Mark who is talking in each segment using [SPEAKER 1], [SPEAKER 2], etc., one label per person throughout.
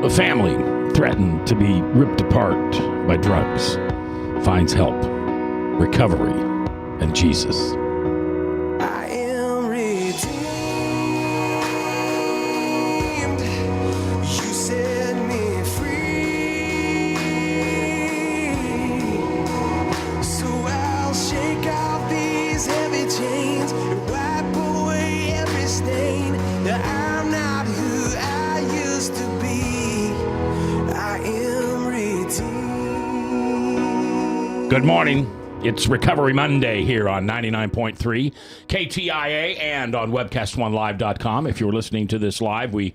[SPEAKER 1] A family threatened to be ripped apart by drugs finds help, recovery, and Jesus.
[SPEAKER 2] I am redeemed. You set me free. So I'll shake off these heavy chains and wipe away every stain. That I'm not who I used to be. I am redeemed.
[SPEAKER 1] Good morning. It's Recovery Monday here on 99.3 KTIA and on webcast1live.com. If you're listening to this live, we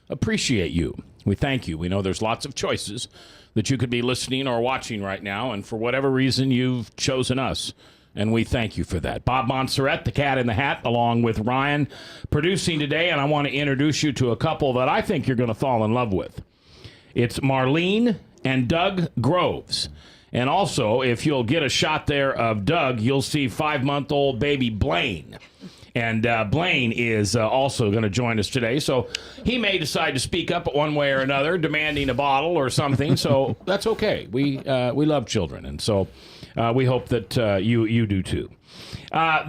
[SPEAKER 1] appreciate you. We thank you. We know there's lots of choices that you could be listening or watching right now, and for whatever reason, you've chosen us, and we thank you for that. Bob Montserrat, the cat in the hat, along with Ryan, producing today, and I want to introduce you to a couple that I think you're going to fall in love with. It's Marlene and Doug Groves. And also, if you'll get a shot there of Doug, you'll see 5-month-old baby Blaine. And Blaine is also going to join us today. So he may decide to speak up one way or another, demanding a bottle or something. So that's okay. We love children. And so we hope that you do too.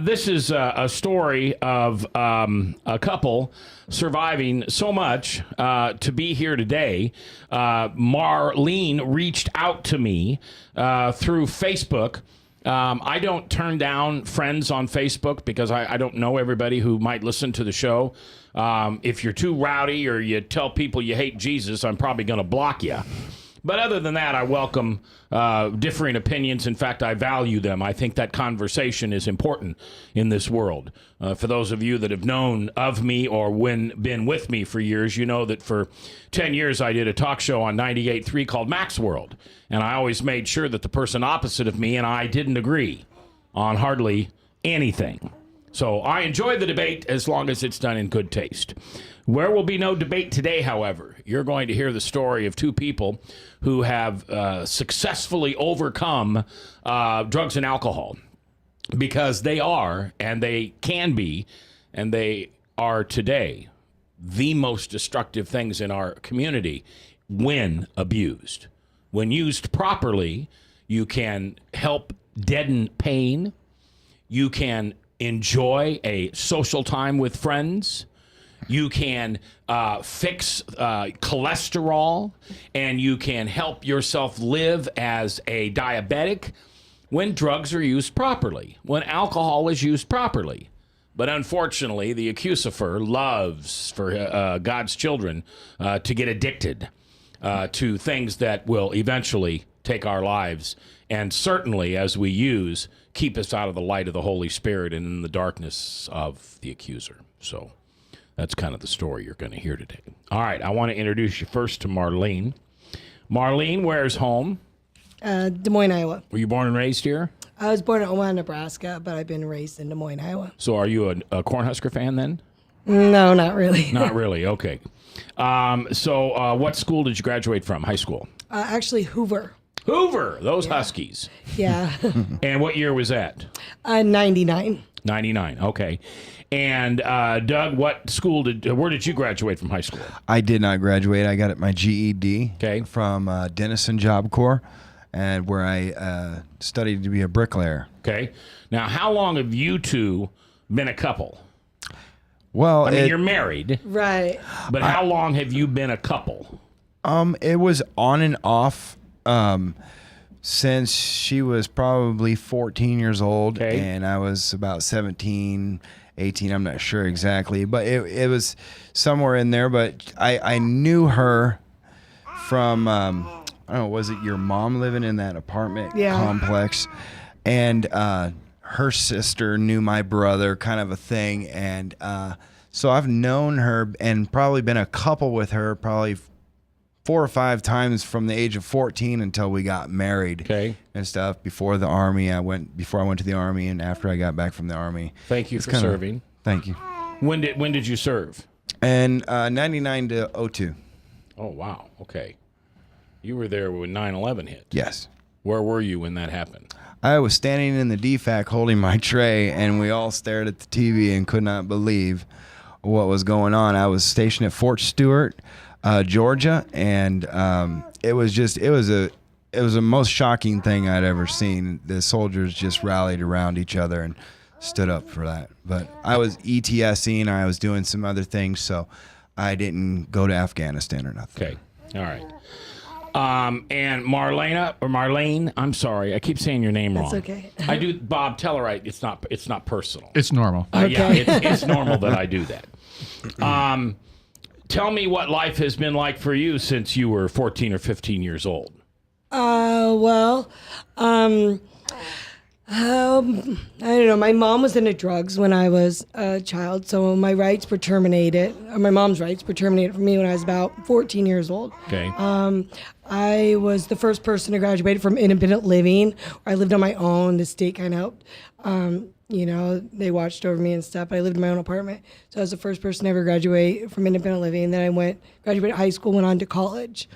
[SPEAKER 1] This is a story of a couple surviving so much to be here today. Marlene reached out to me through Facebook. I don't turn down friends on Facebook because I don't know everybody who might listen to the show. If you're too rowdy or you tell people you hate Jesus, I'm probably going to block you. But other than that, I welcome differing opinions. In fact, I value them. I think that conversation is important in this world. For those of you that have known of me or been with me for years, you know that for 10 years I did a talk show on 98.3 called Mac's World. And I always made sure that the person opposite of me and I didn't agree on hardly anything. So I enjoy the debate as long as it's done in good taste. Where will be no debate today, however, you're going to hear the story of two people who have successfully overcome drugs and alcohol because they are, and they can be, and they are today the most destructive things in our community when abused. When used properly, you can help deaden pain. You can enjoy a social time with friends. You can fix cholesterol, and you can help yourself live as a diabetic when drugs are used properly, when alcohol is used properly. But unfortunately, the accuser loves for God's children to get addicted to things that will eventually take our lives, and certainly, as we use, keep us out of the light of the Holy Spirit and in the darkness of the accuser. So that's kind of the story you're going to hear today. All right, I want to introduce you first to Marlene. Marlene, where's home?
[SPEAKER 3] Des Moines, Iowa.
[SPEAKER 1] Were you born and raised here?
[SPEAKER 3] I was born in Omaha, Nebraska, but I've been raised in Des Moines, Iowa.
[SPEAKER 1] So are you a Cornhusker fan then?
[SPEAKER 3] No, not really.
[SPEAKER 1] Not really, okay. So what school did you graduate from, high school?
[SPEAKER 3] Actually, Hoover.
[SPEAKER 1] Hoover, those Huskies.
[SPEAKER 3] Yeah.
[SPEAKER 1] And what year was that?
[SPEAKER 3] 99.
[SPEAKER 1] 99, okay. And Doug, where did you graduate from high school?
[SPEAKER 4] I did not graduate. I got my GED from Denison Job Corps, and where I studied to be a bricklayer.
[SPEAKER 1] Okay. Now, how long have you two been a couple?
[SPEAKER 4] Well,
[SPEAKER 1] I mean, you're married.
[SPEAKER 3] Right.
[SPEAKER 1] But how long have you been a couple?
[SPEAKER 4] It was on and off since she was probably 14 years old, and I was about 17, 18, I'm not sure exactly, but it was somewhere in there. But I knew her from, I don't know, was it your mom living in that apartment complex? And her sister knew my brother, kind of a thing. And so I've known her and probably been a couple with her probably 4 or 5 times from the age of 14 until we got married and stuff. Before the Army, before I went to the Army, and after I got back from the Army.
[SPEAKER 1] Thank you for serving.
[SPEAKER 4] Thank you.
[SPEAKER 1] When did you serve?
[SPEAKER 4] And 99 to 02.
[SPEAKER 1] Oh, wow. Okay. You were there when 9/11 hit.
[SPEAKER 4] Yes.
[SPEAKER 1] Where were you when that happened?
[SPEAKER 4] I was standing in the DFAC holding my tray, and we all stared at the TV and could not believe what was going on. I was stationed at Fort Stewart. Georgia, and it was a most shocking thing I'd ever seen. The soldiers just rallied around each other and stood up for that. But I was ETSing, I was doing some other things, so I didn't go to Afghanistan or nothing.
[SPEAKER 1] Okay. All right. And Marlene, I'm sorry, I keep saying your name wrong.
[SPEAKER 3] That's okay.
[SPEAKER 1] I do, Bob. Tell her it's not personal.
[SPEAKER 5] It's normal.
[SPEAKER 1] Yeah, it's normal that I do that. Tell me what life has been like for you since you were 14 or 15 years old.
[SPEAKER 3] I don't know. My mom was into drugs when I was a child, so my rights were terminated. My mom's rights were terminated for me when I was about 14 years old.
[SPEAKER 1] Okay.
[SPEAKER 3] I was the first person to graduate from independent living. I lived on my own. The state kind of helped. They watched over me and stuff. I lived in my own apartment. So I was the first person to ever graduate from independent living. Then I graduated high school, went on to college.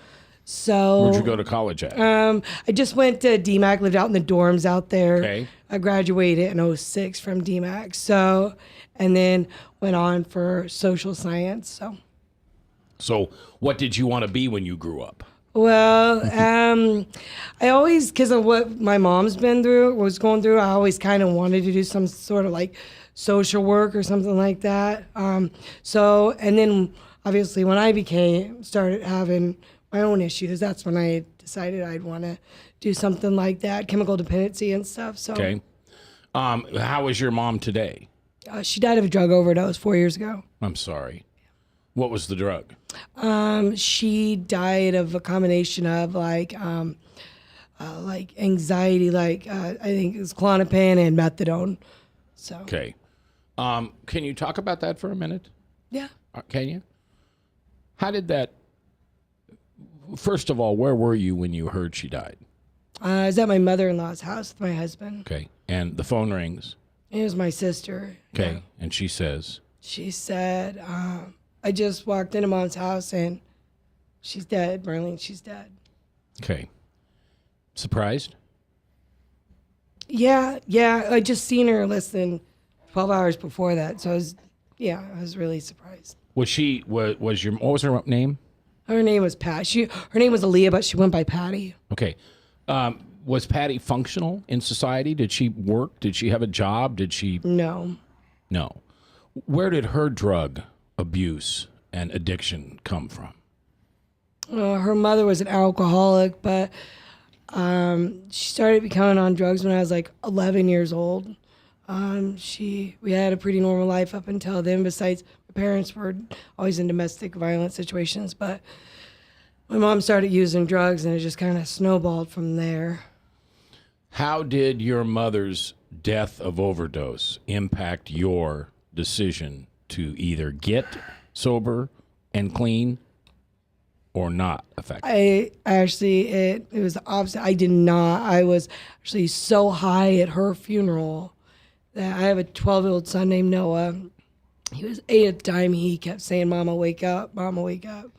[SPEAKER 3] So
[SPEAKER 1] Where'd you go to college at?
[SPEAKER 3] I just went to DMAC, lived out in the dorms out there.
[SPEAKER 1] Okay.
[SPEAKER 3] I graduated in 2006 from DMAC. So, and then went on for social science.
[SPEAKER 1] So what did you want to be when you grew up?
[SPEAKER 3] Well, I always, because of what my mom's was going through, I always kind of wanted to do some sort of like social work or something like that. And then obviously when I started having my own issues, that's when I decided I'd want to do something like that, chemical dependency and stuff. So,
[SPEAKER 1] Okay. How is your mom today?
[SPEAKER 3] She died of a drug overdose 4 years ago.
[SPEAKER 1] I'm sorry. What was the drug?
[SPEAKER 3] She died of a combination of like anxiety, I think it was Klonopin and methadone. So
[SPEAKER 1] Okay. Can you talk about that for a minute?
[SPEAKER 3] yeah.
[SPEAKER 1] Can you? How did that? First of all, where were you when you heard she died?
[SPEAKER 3] I was at my mother-in-law's house with my husband.
[SPEAKER 1] Okay. And the phone rings.
[SPEAKER 3] It was my sister.
[SPEAKER 1] Okay.
[SPEAKER 3] Yeah.
[SPEAKER 1] And she says,
[SPEAKER 3] She said, I just walked into Mom's house and she's dead, Marlene, she's dead.
[SPEAKER 1] okay. Surprised?
[SPEAKER 3] Yeah. I just seen her less than 12 hours before that. So I was really surprised.
[SPEAKER 1] Was she, what was her name?
[SPEAKER 3] Her name was Pat. Her name was Aaliyah, but she went by Patty.
[SPEAKER 1] Okay. Was Patty functional in society? Did she work? Did she have a job? Did she?
[SPEAKER 3] No.
[SPEAKER 1] No. Where did her drug abuse and addiction come from?
[SPEAKER 3] Her mother was an alcoholic, but she started becoming on drugs when I was like 11 years old. We had a pretty normal life up until then. Besides, my parents were always in domestic violence situations, but my mom started using drugs, and it just kind of snowballed from there.
[SPEAKER 1] How did your mother's death of overdose impact your decision to either get sober and clean or not affect?
[SPEAKER 3] It was the opposite. I did not. I was actually so high at her funeral that I have a 12-year-old son named Noah. He was 8 at the time. He kept saying, "Mama, wake up. Mama, wake up."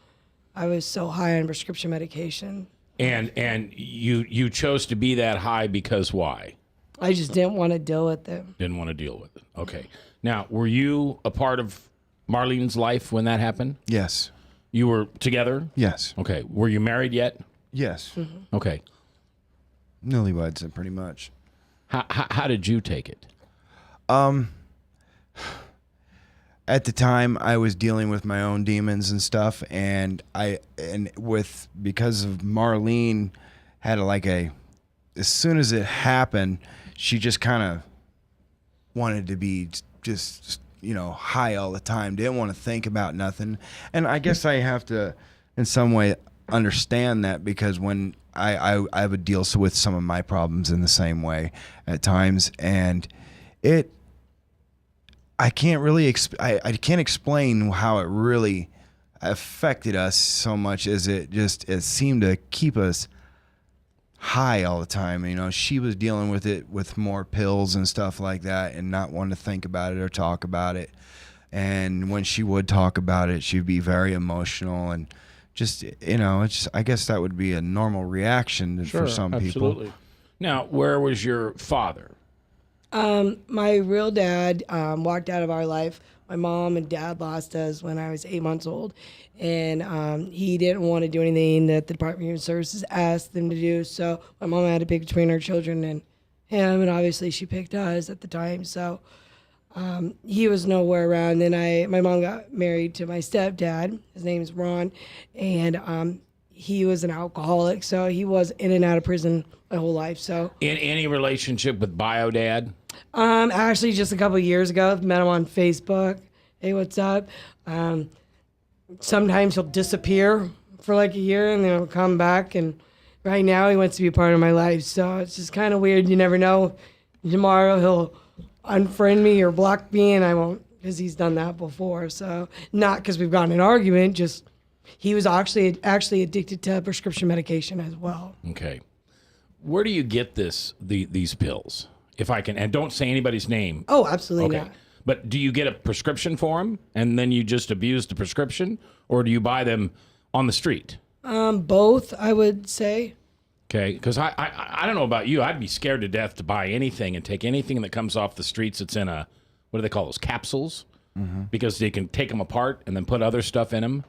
[SPEAKER 3] I was so high on prescription medication.
[SPEAKER 1] And you chose to be that high because why?
[SPEAKER 3] I just didn't want to deal with it.
[SPEAKER 1] Didn't want to deal with it. Okay. Now, were you a part of Marlene's life when that happened?
[SPEAKER 4] Yes.
[SPEAKER 1] You were together?
[SPEAKER 4] Yes.
[SPEAKER 1] Okay. Were you married yet?
[SPEAKER 4] Yes.
[SPEAKER 3] Mm-hmm.
[SPEAKER 1] Okay.
[SPEAKER 4] Newlyweds, pretty much.
[SPEAKER 1] How did you take it?
[SPEAKER 4] At the time, I was dealing with my own demons and stuff, and because of Marlene had as soon as it happened, she just kind of wanted to be just high all the time, didn't want to think about nothing. And I guess I have to in some way understand that, because when I would deal with some of my problems in the same way at times, and I can't really I can't explain how it really affected us so much, as it seemed to keep us high all the time. She was dealing with it with more pills and stuff like that, and not wanting to think about it or talk about it. And when she would talk about it, she'd be very emotional, and I guess that would be a normal reaction for some
[SPEAKER 1] absolutely.
[SPEAKER 4] people.
[SPEAKER 1] Now, where was your father?
[SPEAKER 3] My real dad walked out of our life my mom and dad lost us when I was 8 months old, and he didn't want to do anything that the Department of Human Services asked them to do. So my mom had to pick between our children and him, and obviously she picked us at the time. So he was nowhere around. Then my mom got married to my stepdad. His name's Ron, and he was an alcoholic, so he was in and out of prison my whole life. So
[SPEAKER 1] In any relationship with bio dad?
[SPEAKER 3] actually, just a couple of years ago, met him on Facebook. Hey, what's up? Sometimes he'll disappear for like a year, and then he'll come back. And right now, he wants to be a part of my life. So it's just kind of weird. You never know. Tomorrow he'll unfriend me or block me, and I won't, because he's done that before. So not because we've gotten in an argument, just he was actually addicted to prescription medication as well.
[SPEAKER 1] Okay. Where do you get these pills? If I can, and don't say anybody's name.
[SPEAKER 3] Oh, absolutely
[SPEAKER 1] Okay.
[SPEAKER 3] not.
[SPEAKER 1] But do you get a prescription for them and then you just abuse the prescription, or do you buy them on the street?
[SPEAKER 3] Both, I would say.
[SPEAKER 1] Okay, because I don't know about you. I'd be scared to death to buy anything and take anything that comes off the streets that's in a, what do they call those, capsules? Mm-hmm. Because they can take them apart and then put other stuff in them.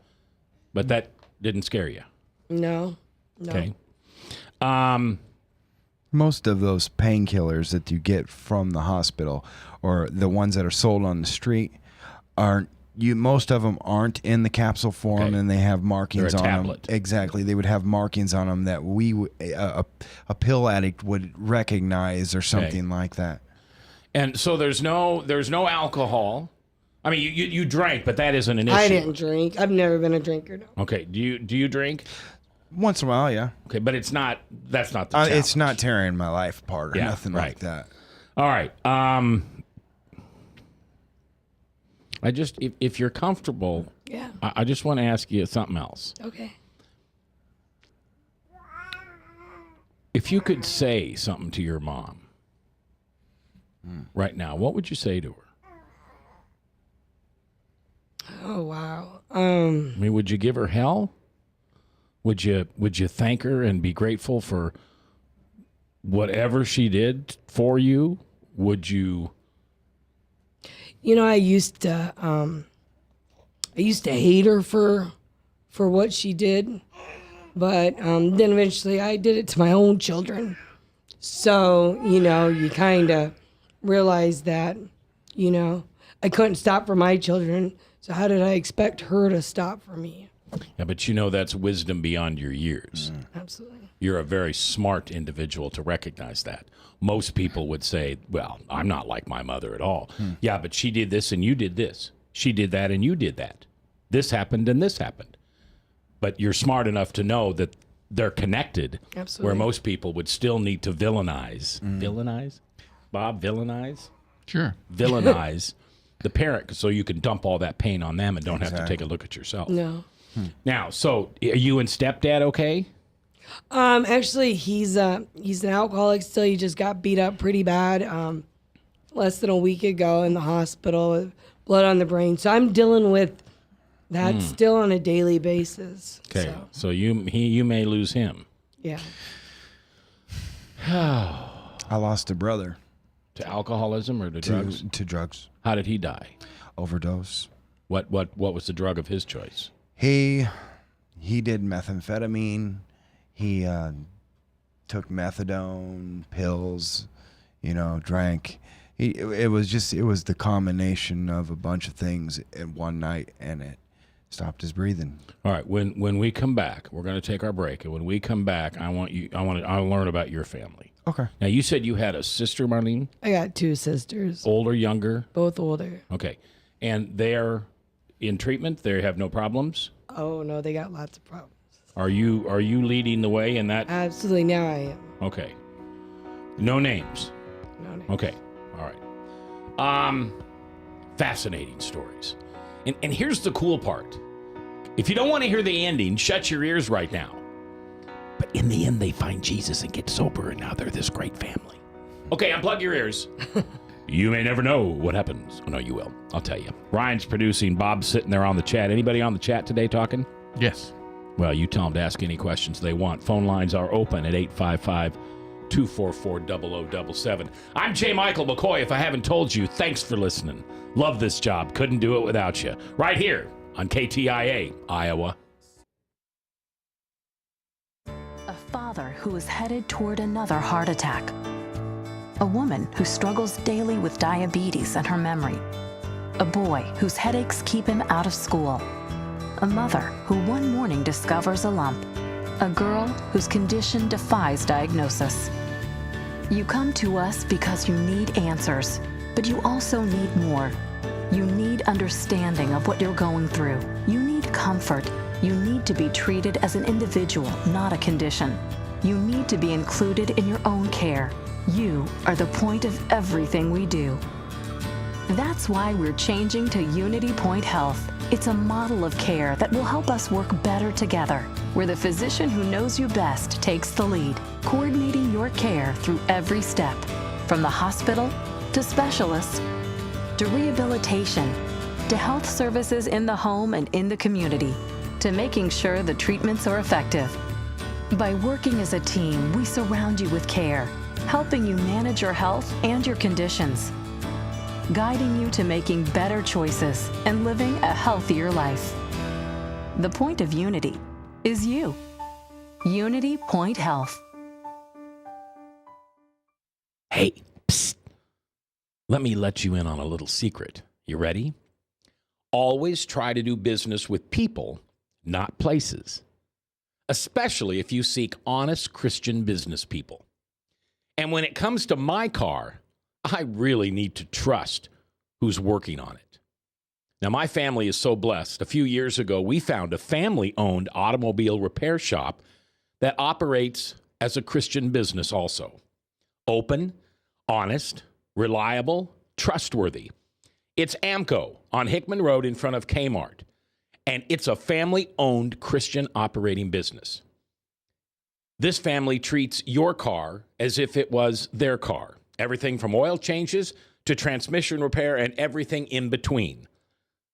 [SPEAKER 1] But that didn't scare you.
[SPEAKER 3] No.
[SPEAKER 1] Okay.
[SPEAKER 4] Most of those painkillers that you get from the hospital, or the ones that are sold on the street, most of them aren't in the capsule form,
[SPEAKER 1] Okay.
[SPEAKER 4] and they have markings
[SPEAKER 1] They're a
[SPEAKER 4] on
[SPEAKER 1] tablet.
[SPEAKER 4] them. Exactly, they would have markings on them that a pill addict would recognize, or something like that.
[SPEAKER 1] And so there's no alcohol. I mean, you drank, but that isn't an issue.
[SPEAKER 3] I didn't drink. I've never been a drinker. No.
[SPEAKER 1] Okay. Do you drink?
[SPEAKER 4] Once in a while, yeah.
[SPEAKER 1] Okay, but that's not the challenge.
[SPEAKER 4] It's not tearing my life apart or
[SPEAKER 1] Yeah,
[SPEAKER 4] nothing
[SPEAKER 1] right.
[SPEAKER 4] like that.
[SPEAKER 1] All right. I just, if you're comfortable,
[SPEAKER 3] Yeah.
[SPEAKER 1] I just want to ask you something else.
[SPEAKER 3] Okay.
[SPEAKER 1] If you could say something to your mom right now, what would you say to her?
[SPEAKER 3] Oh wow.
[SPEAKER 1] I mean, would you give her hell? Would you thank her and be grateful for whatever she did for you? Would you?
[SPEAKER 3] You know, I used to hate her for what she did, but then eventually I did it to my own children. So, you know, you kind of realize that, you know, I couldn't stop for my children. So how did I expect her to stop for me?
[SPEAKER 1] Yeah, but you know that's wisdom beyond your years.
[SPEAKER 3] Absolutely.
[SPEAKER 1] You're a very smart individual to recognize that. Most people would say, well, I'm not like my mother at all. Yeah, but she did this and you did this. She did that and you did that. This happened and this happened. But you're smart enough to know that they're connected.
[SPEAKER 3] Absolutely.
[SPEAKER 1] Where most people would still need to villainize. Villainize? Bob, villainize?
[SPEAKER 5] Sure.
[SPEAKER 1] Villainize the parent so you can dump all that pain on them and don't have to take a look at yourself.
[SPEAKER 3] No.
[SPEAKER 1] Now, so are you and stepdad okay?
[SPEAKER 3] Actually, he's an alcoholic still. He just got beat up pretty bad less than a week ago in the hospital with blood on the brain. So I'm dealing with that still on a daily basis.
[SPEAKER 1] Okay, so you may lose him.
[SPEAKER 3] Yeah.
[SPEAKER 4] I lost a brother
[SPEAKER 1] To alcoholism or to drugs?
[SPEAKER 4] to drugs,
[SPEAKER 1] How did he die?
[SPEAKER 4] overdose.
[SPEAKER 1] What was the drug of his choice?
[SPEAKER 4] He did methamphetamine. He took methadone pills. You know, drank. It was the combination of a bunch of things in one night, and it stopped his breathing.
[SPEAKER 1] All right, when we come back, we're going to take our break, and when we come back, I'll learn about your family.
[SPEAKER 4] Okay.
[SPEAKER 1] Now, you said you had a sister, Marlene,
[SPEAKER 3] I got two sisters,
[SPEAKER 1] older, younger.
[SPEAKER 3] both older.
[SPEAKER 1] Okay, and they're in treatment. They have no problems.
[SPEAKER 3] Oh no, they got lots of problems.
[SPEAKER 1] Are you leading the way in that?
[SPEAKER 3] Absolutely, now I am.
[SPEAKER 1] Okay. No names.
[SPEAKER 3] No.
[SPEAKER 1] Okay. All right. Fascinating stories. And here's the cool part. If you don't want to hear the ending, shut your ears right now. But in the end, they find Jesus and get sober, and now they're this great family. Okay, unplug your ears. You may never know what happens. Oh, no, you will. I'll tell you. Ryan's producing. Bob's sitting there on the chat. Anybody on the chat today talking?
[SPEAKER 5] Yes.
[SPEAKER 1] Well, you tell them to ask any questions they want. Phone lines are open at 244-0077. I'm J. Michael McCoy. If I haven't told you, thanks for listening. Love this job. Couldn't do it without you. Right here on KTIA, Iowa.
[SPEAKER 5] A father who is headed toward another heart attack. A woman who struggles daily with diabetes and her memory. A boy whose headaches keep him out of school. A mother who one morning discovers a lump. A girl whose condition defies diagnosis. You come to us because you need answers, but you also need more. You need understanding of what you're going through. You need comfort. You need to be treated as an individual, not a condition. You need to be included in your own care. You are the point of everything we do. That's why we're changing to Unity Point Health. It's a model of care that will help us work better together, where the physician who knows you best takes the lead, coordinating your care through every step, from the hospital to specialists to rehabilitation to health services in the home and in the community, to making sure the treatments are effective. By working as a team, we surround you with care, helping you manage your health and your conditions, guiding you to making better choices and living a healthier life. The point of Unity is you. Unity Point Health.
[SPEAKER 1] Hey, psst. Let me let you in on a little secret. You ready? Always try to do business with people, not places, especially if you seek honest Christian business people. And when it comes to my car, I really need to trust who's working on it. Now, my family is so blessed. A few years ago, we found a family-owned automobile repair shop that operates as a Christian business also. Open, honest, reliable, trustworthy. It's AMCO on Hickman Road in front of Kmart, and it's a family-owned Christian operating business. This family treats your car as if it was their car. Everything from oil changes to transmission repair and everything in between.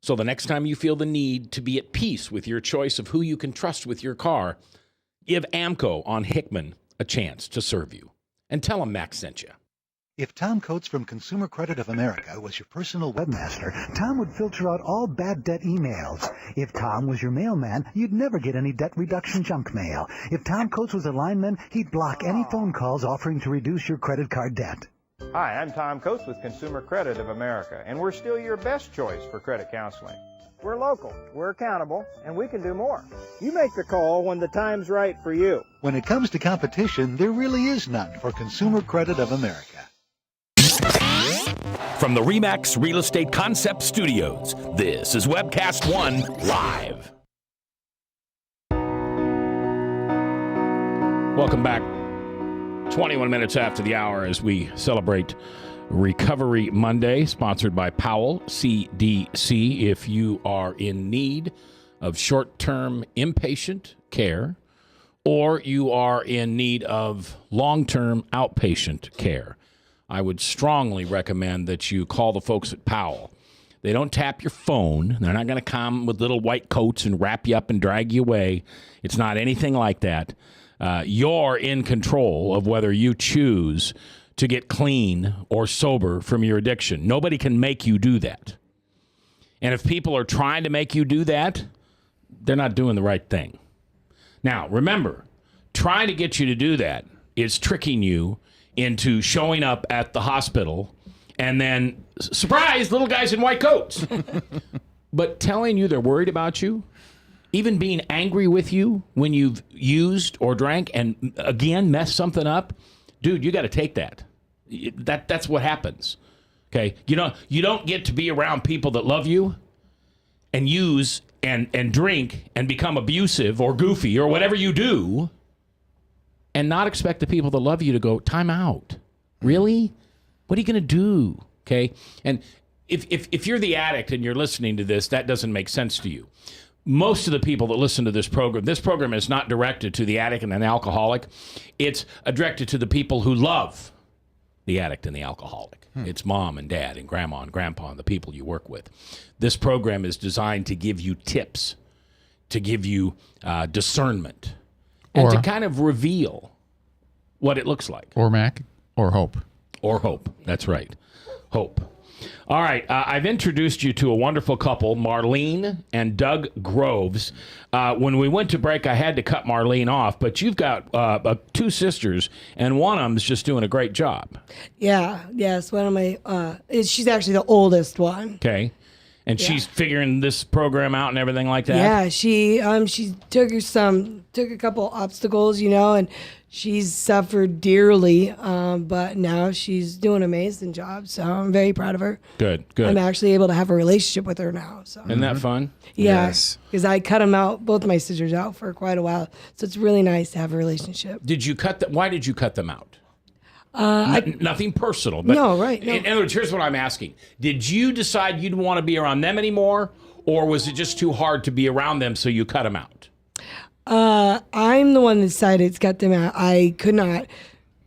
[SPEAKER 1] So the next time you feel the need to be at peace with your choice of who you can trust with your car, give AMCO on Hickman a chance to serve you. And tell them Max sent you.
[SPEAKER 6] If Tom Coates from Consumer Credit of America was your personal webmaster, Tom would filter out all bad debt emails. If Tom was your mailman, you'd never get any debt reduction junk mail. If Tom Coates was a lineman, he'd block any phone calls offering to reduce your credit card debt.
[SPEAKER 7] Hi, I'm Tom Coates with Consumer Credit of America, and we're still your best choice for credit counseling. We're local, we're accountable, and we can do more. You make the call when the time's right for you.
[SPEAKER 6] When it comes to competition, there really is none for Consumer Credit of America.
[SPEAKER 1] From the RE/MAX Real Estate Concept Studios, this is Webcast One Live. Welcome back. 21 minutes after the hour as we celebrate Recovery Monday, sponsored by Powell CDC. If you are in need of short-term inpatient care or you are in need of long-term outpatient care, I would strongly recommend that you call the folks at Powell. They don't tap your phone. They're not going to come with little white coats and wrap you up and drag you away. It's not anything like that. You're in control of whether you choose to get clean or sober from your addiction. Nobody can make you do that. And if people are trying to make you do that, they're not doing the right thing. Now, remember, trying to get you to do that is tricking you into showing up at the hospital and then, surprise, little guys in white coats. But telling you they're worried about you, even being angry with you when you've used or drank and, again, messed something up, dude, you got to take that. That's what happens. Okay? You don't get to be around people that love you and use and drink and become abusive or goofy or whatever you do and not expect the people that love you to go, time out. Really? What are you going to do? Okay? And if you're the addict and you're listening to this, that doesn't make sense to you. Most of the people that listen to this program is not directed to the addict and an alcoholic. It's directed to the people who love the addict and the alcoholic. It's mom and dad and grandma and grandpa and the people you work with. This program is designed to give you tips, to give you discernment, and to kind of reveal what it looks like.
[SPEAKER 8] Or Mac, or Hope.
[SPEAKER 1] Or Hope. That's right. Hope. All right. I've introduced you to a wonderful couple, Marlene and Doug Groves. When we went to break, I had to cut Marlene off, but you've got 2 sisters, and one of them's just doing a great job.
[SPEAKER 3] Yeah. Yes. One of my, she's actually the oldest one.
[SPEAKER 1] Okay. And she's figuring this program out and everything like that?
[SPEAKER 3] Yeah. She took a couple obstacles, and she's suffered dearly, but now she's doing an amazing job. So I'm very proud of her.
[SPEAKER 1] Good.
[SPEAKER 3] I'm actually able to have a relationship with her now. So.
[SPEAKER 1] Isn't that fun?
[SPEAKER 3] Yeah,
[SPEAKER 4] Yes.
[SPEAKER 3] because I cut them out, both my sisters out for quite a while. So it's really nice to have a relationship.
[SPEAKER 1] Why did you cut them out? Nothing personal. But
[SPEAKER 3] No, right, no.
[SPEAKER 1] In other words, here's what I'm asking. Did you decide you didn't want to be around them anymore, or was it just too hard to be around them, so you cut them out?
[SPEAKER 3] I'm the one that decided to cut them out. I could not.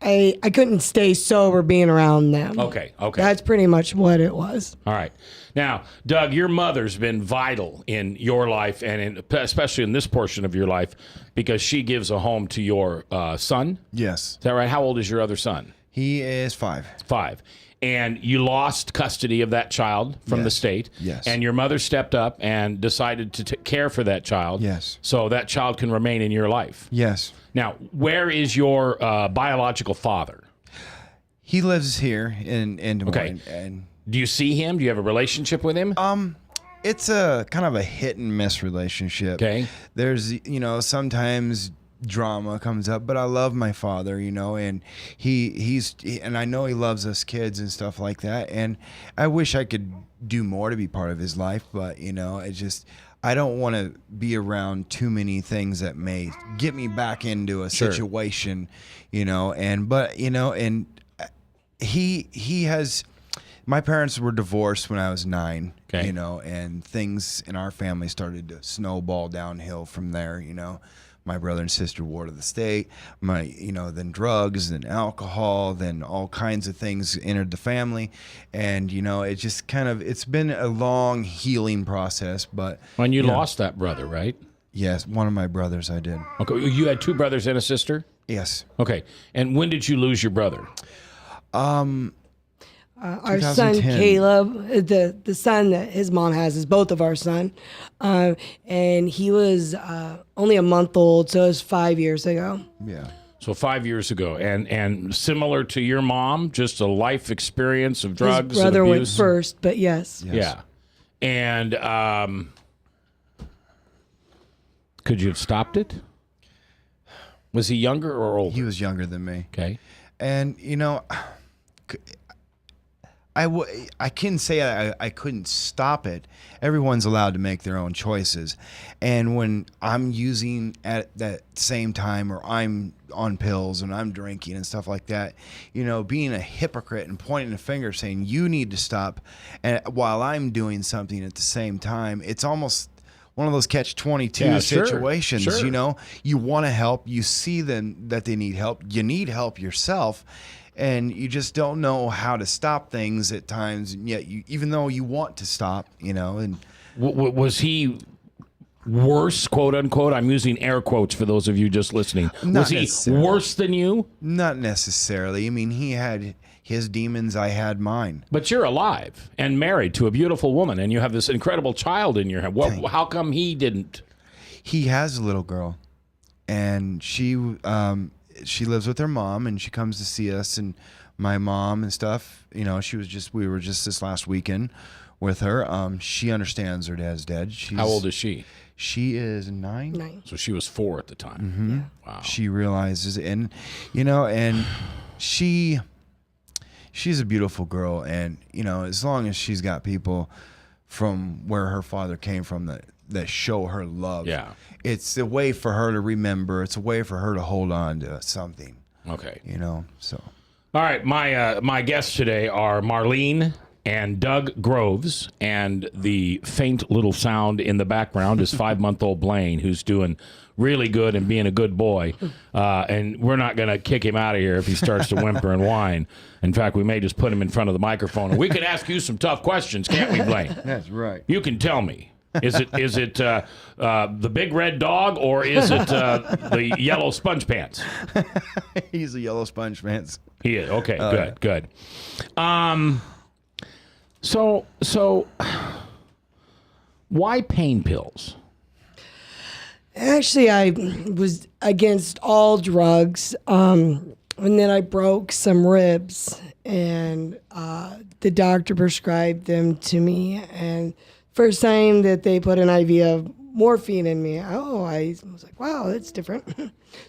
[SPEAKER 3] I couldn't stay sober being around them.
[SPEAKER 1] Okay.
[SPEAKER 3] That's pretty much what it was.
[SPEAKER 1] All right. Now, Doug, your mother's been vital in your life, and especially in this portion of your life, because she gives a home to your son.
[SPEAKER 4] Yes.
[SPEAKER 1] Is that right? How old is your other son?
[SPEAKER 4] He is 5.
[SPEAKER 1] 5. And you lost custody of that child from the state.
[SPEAKER 4] Yes.
[SPEAKER 1] And your mother stepped up and decided to care for that child.
[SPEAKER 4] Yes.
[SPEAKER 1] So that child can remain in your life.
[SPEAKER 4] Yes.
[SPEAKER 1] Now, where is your biological father?
[SPEAKER 4] He lives here in Des Moines.
[SPEAKER 1] Okay.
[SPEAKER 4] And
[SPEAKER 1] Do you see him? Do you have a relationship with him?
[SPEAKER 4] it's a kind of a hit and miss relationship.
[SPEAKER 1] Okay.
[SPEAKER 4] There's, sometimes drama comes up, but I love my father, and and I know he loves us kids and stuff like that. And I wish I could do more to be part of his life, but I don't want to be around too many things that may get me back into a situation, and he has, my parents were divorced when I was 9,
[SPEAKER 1] Okay.
[SPEAKER 4] And things in our family started to snowball downhill from there, My brother and sister ward of the state, then drugs, then alcohol, then all kinds of things entered the family. And, it just it's been a long healing process. But
[SPEAKER 1] When you lost that brother, right?
[SPEAKER 4] yes, one of my brothers I did.
[SPEAKER 1] Okay. You had 2 brothers and a sister?
[SPEAKER 4] Yes.
[SPEAKER 1] Okay. And when did you lose your brother?
[SPEAKER 3] Our son
[SPEAKER 4] 2010.
[SPEAKER 3] Caleb, the son that his mom has is both of our son, and he was only a month old, so it was 5 years ago.
[SPEAKER 4] Yeah.
[SPEAKER 1] So 5 years ago. And similar to your mom, just a life experience of drugs
[SPEAKER 3] His brother
[SPEAKER 1] and
[SPEAKER 3] went
[SPEAKER 1] abuse?
[SPEAKER 3] first, but yes.
[SPEAKER 1] Yeah. And could you have stopped it? Was he younger or older?
[SPEAKER 4] He was younger than me.
[SPEAKER 1] Okay.
[SPEAKER 4] And, I can say I couldn't stop it. Everyone's allowed to make their own choices. And when I'm using at that same time, or I'm on pills and I'm drinking and stuff like that, being a hypocrite and pointing a finger saying you need to stop, and while I'm doing something at the same time, it's almost one of those catch-22 situations.
[SPEAKER 1] Sure.
[SPEAKER 4] You want to help, you see them that they need help, you need help yourself. And you just don't know how to stop things at times, and yet even though you want to stop, and
[SPEAKER 1] Was he worse, quote unquote? I'm using air quotes for those of you just listening. Was he worse than you?
[SPEAKER 4] not necessarily. I mean, he had his demons, I had mine.
[SPEAKER 1] But you're alive and married to a beautiful woman, and you have this incredible child in your head. How come he didn't?
[SPEAKER 4] He has a little girl, and she lives with her mom, and she comes to see us and my mom and stuff. We were just this last weekend with her. She understands her dad's dead.
[SPEAKER 1] How old is she?
[SPEAKER 4] She is 9.
[SPEAKER 3] 9.
[SPEAKER 1] So she was 4 at the time.
[SPEAKER 4] Mm-hmm.
[SPEAKER 1] Wow.
[SPEAKER 4] She realizes, and and she's a beautiful girl, and as long as she's got people from where her father came from that show her love.
[SPEAKER 1] Yeah.
[SPEAKER 4] It's a way for her to remember. It's a way for her to hold on to something.
[SPEAKER 1] Okay.
[SPEAKER 4] So.
[SPEAKER 1] All right. My guests today are Marlene and Doug Groves, and the faint little sound in the background is 5-month-old Blaine, who's doing really good and being a good boy. And we're not going to kick him out of here if he starts to whimper and whine. In fact, we may just put him in front of the microphone. And we can ask you some tough questions, can't we, Blaine?
[SPEAKER 4] That's right.
[SPEAKER 1] You can tell me. Is it the big red dog, or is it the yellow sponge pants?
[SPEAKER 4] He's a yellow sponge pants.
[SPEAKER 1] He is. Okay, good. So why pain pills?
[SPEAKER 3] Actually, I was against all drugs, and then I broke some ribs, and the doctor prescribed them to me. And first time that they put an IV of morphine in me, I was like, wow, that's different.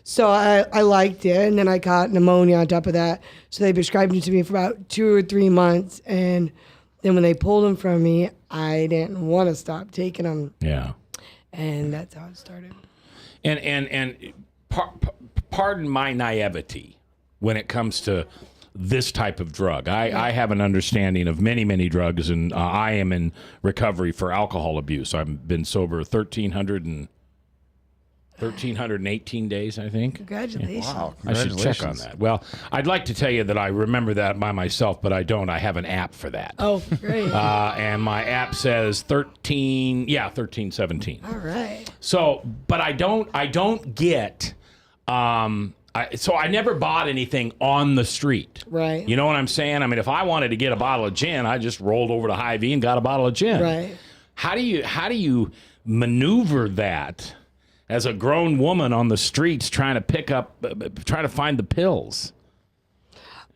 [SPEAKER 3] So I liked it, and then I caught pneumonia on top of that. So they prescribed it to me for about 2 or 3 months, and then when they pulled them from me, I didn't want to stop taking them.
[SPEAKER 1] Yeah.
[SPEAKER 3] And that's how it started.
[SPEAKER 1] And pardon my naivety when it comes to this type of drug. I have an understanding of many drugs, and I am in recovery for alcohol abuse. I've been sober 1,318 days, I think.
[SPEAKER 3] Congratulations.
[SPEAKER 4] Wow.
[SPEAKER 1] I should check on that. Well, I'd like to tell you that I remember that by myself, but I don't. I have an app for that.
[SPEAKER 3] Oh, great.
[SPEAKER 1] And my app says 1317.
[SPEAKER 3] All right.
[SPEAKER 1] So, but I don't get, so I never bought anything on the street.
[SPEAKER 3] Right.
[SPEAKER 1] You know what I'm saying? I mean, if I wanted to get a bottle of gin, I just rolled over to Hy-Vee and got a bottle of gin.
[SPEAKER 3] Right.
[SPEAKER 1] How do you maneuver that as a grown woman on the streets trying to find the pills?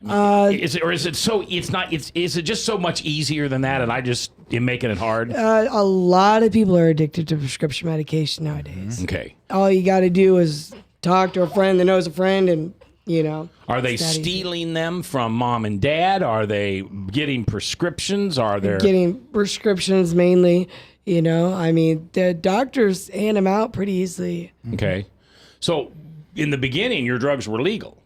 [SPEAKER 1] Is it just so much easier than that, and I just am making it hard?
[SPEAKER 3] A lot of people are addicted to prescription medication nowadays.
[SPEAKER 1] Okay.
[SPEAKER 3] All you got to do is talk to a friend that knows a friend, and
[SPEAKER 1] Are they stealing them from mom and dad? Are they getting prescriptions? Are they
[SPEAKER 3] getting prescriptions mainly? I mean, the doctors hand them out pretty easily.
[SPEAKER 1] Okay. So in the beginning, your drugs were legal.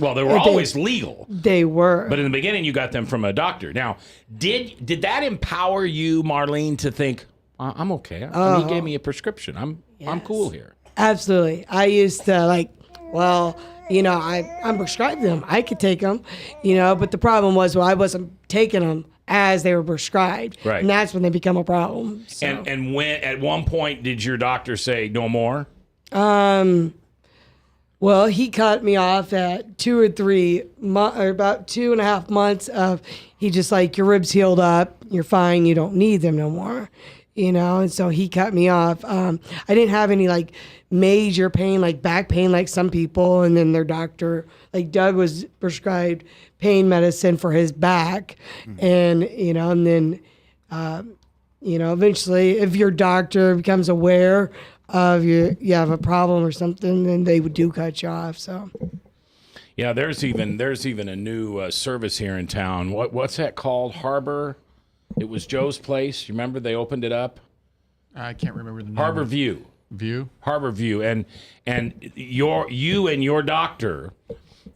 [SPEAKER 1] Well, they were always legal.
[SPEAKER 3] They were.
[SPEAKER 1] But in the beginning, you got them from a doctor. Now, did that empower you, Marlene, to think, I'm okay. I mean, he gave me a prescription. I'm cool here.
[SPEAKER 3] Absolutely. I used to I'm prescribed them. I could take them, but the problem was, I wasn't taking them as they were prescribed.
[SPEAKER 1] Right.
[SPEAKER 3] And that's when they become a problem. So.
[SPEAKER 1] And when at one point did your doctor say no more?
[SPEAKER 3] Well, he cut me off at 2 or 3 months, or about 2.5 months of, he just like, your ribs healed up, you're fine, you don't need them no more. And so he cut me off. I didn't have any like major pain, like back pain, like some people. And then their doctor, like Doug, was prescribed pain medicine for his back. And, and then, eventually if your doctor becomes aware of you have a problem or something, then they do cut you off. So.
[SPEAKER 1] Yeah, there's even a new service here in town. What's that called? Harbor. It was Joe's place. You remember they opened it up?
[SPEAKER 8] I can't remember the name.
[SPEAKER 1] Harbor View. Harbor View. And you and your doctor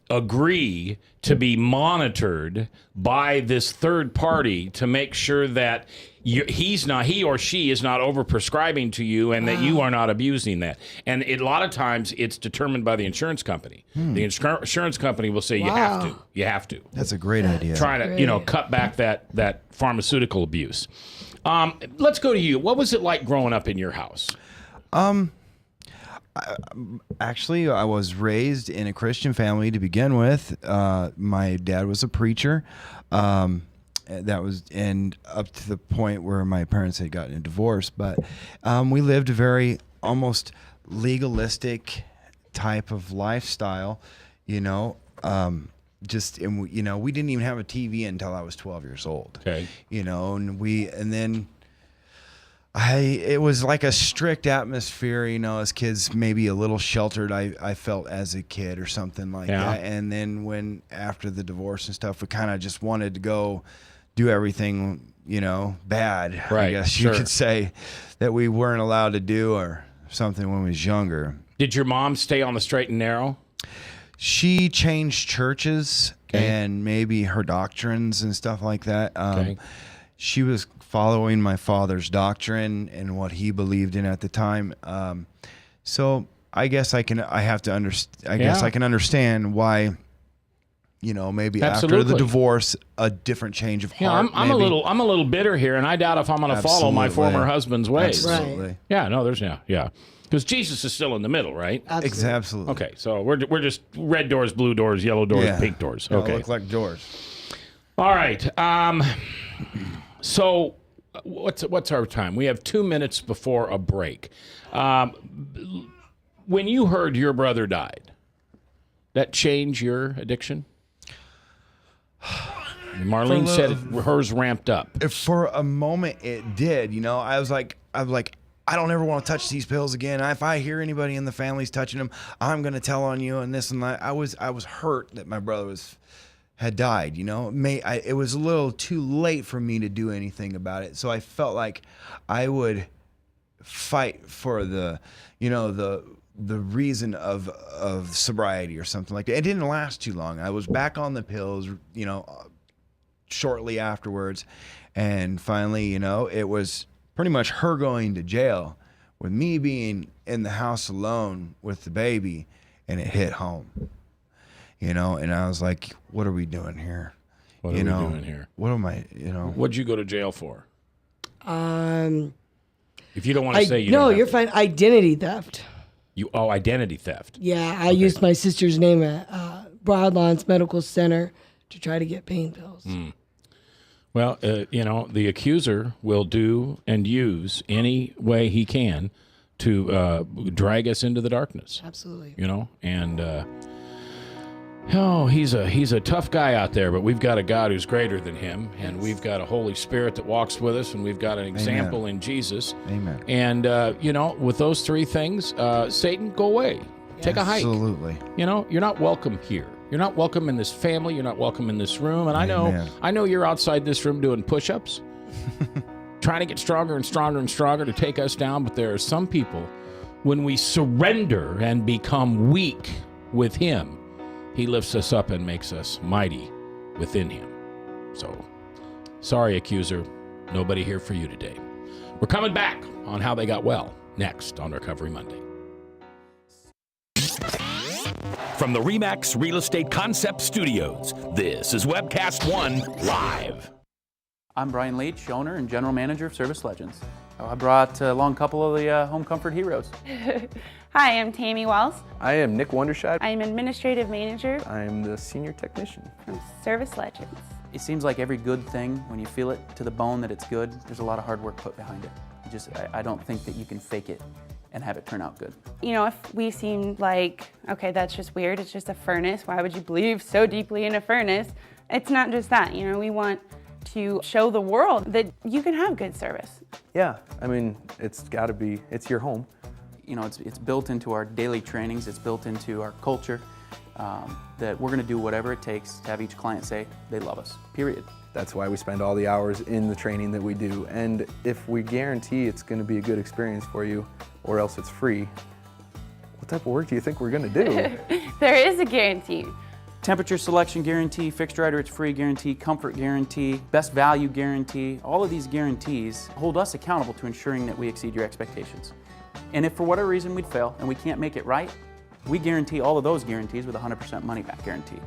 [SPEAKER 1] agree to be monitored by this third party to make sure that he or she is not overprescribing to you, and that you are not abusing that. And a lot of times it's determined by the insurance company. The insurance company will say you have to.
[SPEAKER 4] That's a great idea.
[SPEAKER 1] Try to cut back that pharmaceutical abuse. Let's go to you. What was it like growing up in your house?
[SPEAKER 4] Actually, I was raised in a Christian family to begin with. My dad was a preacher. That was, and up to the point where my parents had gotten a divorce. But we lived a very almost legalistic type of lifestyle, we didn't even have a TV until I was 12 years old.
[SPEAKER 1] Okay.
[SPEAKER 4] It was like a strict atmosphere, as kids, maybe a little sheltered, I felt as a kid or something like that. And then after the divorce and stuff, we kind of just wanted to go do everything, bad,
[SPEAKER 1] right,
[SPEAKER 4] I guess you could say, that we weren't allowed to do or something when we was younger.
[SPEAKER 1] Did your mom stay on the straight and narrow?
[SPEAKER 4] She changed churches and maybe her doctrines and stuff like that. She was following my father's doctrine and what he believed in at the time. So I guess I can understand why maybe
[SPEAKER 1] Absolutely.
[SPEAKER 4] after the divorce, a different change of heart.
[SPEAKER 1] I'm a little bitter here, and I doubt if I'm going to follow my former husband's ways.
[SPEAKER 4] Absolutely.
[SPEAKER 3] Right.
[SPEAKER 1] Yeah, no, yeah. Because Jesus is still in the middle, right?
[SPEAKER 4] Absolutely.
[SPEAKER 1] Okay, so we're just red doors, blue doors, yellow doors, pink doors. Okay.
[SPEAKER 4] Look like doors.
[SPEAKER 1] All right. So what's our time? We have 2 minutes before a break. When you heard your brother died, that changed your addiction? Marlene said hers ramped up.
[SPEAKER 4] For a moment, it did. I was like, I don't ever want to touch these pills again. If I hear anybody in the family's touching them, I'm going to tell on you and this and that. I was hurt that my brother had died. It was a little too late for me to do anything about it. So I felt like I would fight for the reason of sobriety or something like that. It didn't last too long. I was back on the pills, shortly afterwards, and finally, it was pretty much her going to jail with me being in the house alone with the baby, and it hit home. And I was like, what are we doing here?
[SPEAKER 1] What are we doing here?
[SPEAKER 4] What am I,
[SPEAKER 1] What'd you go to jail for?
[SPEAKER 3] Um,
[SPEAKER 1] If you don't want to say you
[SPEAKER 3] no,
[SPEAKER 1] don't have
[SPEAKER 3] you're
[SPEAKER 1] to.
[SPEAKER 3] fine. Identity theft.
[SPEAKER 1] Identity theft.
[SPEAKER 3] Yeah, I used my sister's name at Broadlawns Medical Center to try to get pain pills.
[SPEAKER 1] Well, the accuser will do and use any way he can to drag us into the darkness.
[SPEAKER 3] Absolutely.
[SPEAKER 1] And he's a tough guy out there, but we've got a God who's greater than him, and we've got a Holy Spirit that walks with us, and we've got an example in Jesus.
[SPEAKER 4] Amen.
[SPEAKER 1] And with those three things, Satan, go away. Take a hike.
[SPEAKER 4] Absolutely.
[SPEAKER 1] You're not welcome here. You're not welcome in this family. You're not welcome in this room. And I know you're outside this room doing push-ups, trying to get stronger and stronger and stronger to take us down. But there are some people, when we surrender and become weak with him, he lifts us up and makes us mighty within him. So, sorry, accuser. Nobody here for you today. We're coming back on how they got well next on Recovery Monday.
[SPEAKER 9] From the RE/MAX Real Estate Concept Studios, this is Webcast One Live.
[SPEAKER 10] I'm Brian Leach, owner and general manager of Service Legends. I brought along a couple of the home comfort heroes.
[SPEAKER 11] Hi, I'm Tammy Wells.
[SPEAKER 12] I am Nick Wondershide.
[SPEAKER 11] I'm administrative manager
[SPEAKER 12] I'm the senior technician
[SPEAKER 11] from Service Legends.
[SPEAKER 10] It seems like every good thing, when you feel it to the bone that it's good, there's a lot of hard work put behind it. I don't think that you can fake it and have it turn out good.
[SPEAKER 11] If we seem like, okay, that's just weird, it's just a furnace, why would you believe so deeply in a furnace? It's not just that, we want to show the world that you can have good service.
[SPEAKER 12] Yeah, it's your home.
[SPEAKER 10] It's built into our daily trainings, it's built into our culture, that we're gonna do whatever it takes to have each client say they love us, period.
[SPEAKER 12] That's why we spend all the hours in the training that we do. And if we guarantee it's gonna be a good experience for you, or else it's free, what type of work do you think we're gonna do?
[SPEAKER 11] There is a guarantee.
[SPEAKER 10] Temperature selection guarantee, fixed right or it's free guarantee, comfort guarantee, best value guarantee. All of these guarantees hold us accountable to ensuring that we exceed your expectations. And if for whatever reason we'd fail and we can't make it right, we guarantee all of those guarantees with a 100% money back guarantee.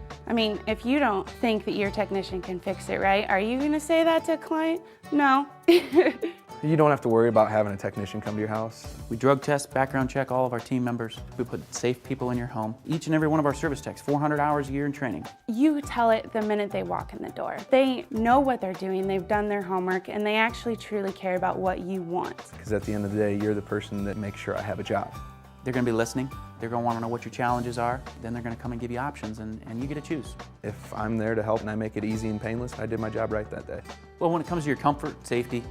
[SPEAKER 11] If you don't think that your technician can fix it right, are you gonna say that to a client? No.
[SPEAKER 12] You don't have to worry about having a technician come to your house.
[SPEAKER 10] We drug test, background check all of our team members. We put safe people in your home. Each and every one of our service techs, 400 hours a year in training.
[SPEAKER 11] You tell it the minute they walk in the door. They know what they're doing, they've done their homework, and they actually truly care about what you want.
[SPEAKER 12] Because at the end of the day, you're the person that makes sure I have a job.
[SPEAKER 10] They're gonna be listening. They're gonna wanna know what your challenges are. Then they're gonna come and give you options, and you get to choose.
[SPEAKER 12] If I'm there to help and I make it easy and painless, I did my job right that day.
[SPEAKER 10] Well, when it comes to your comfort, safety,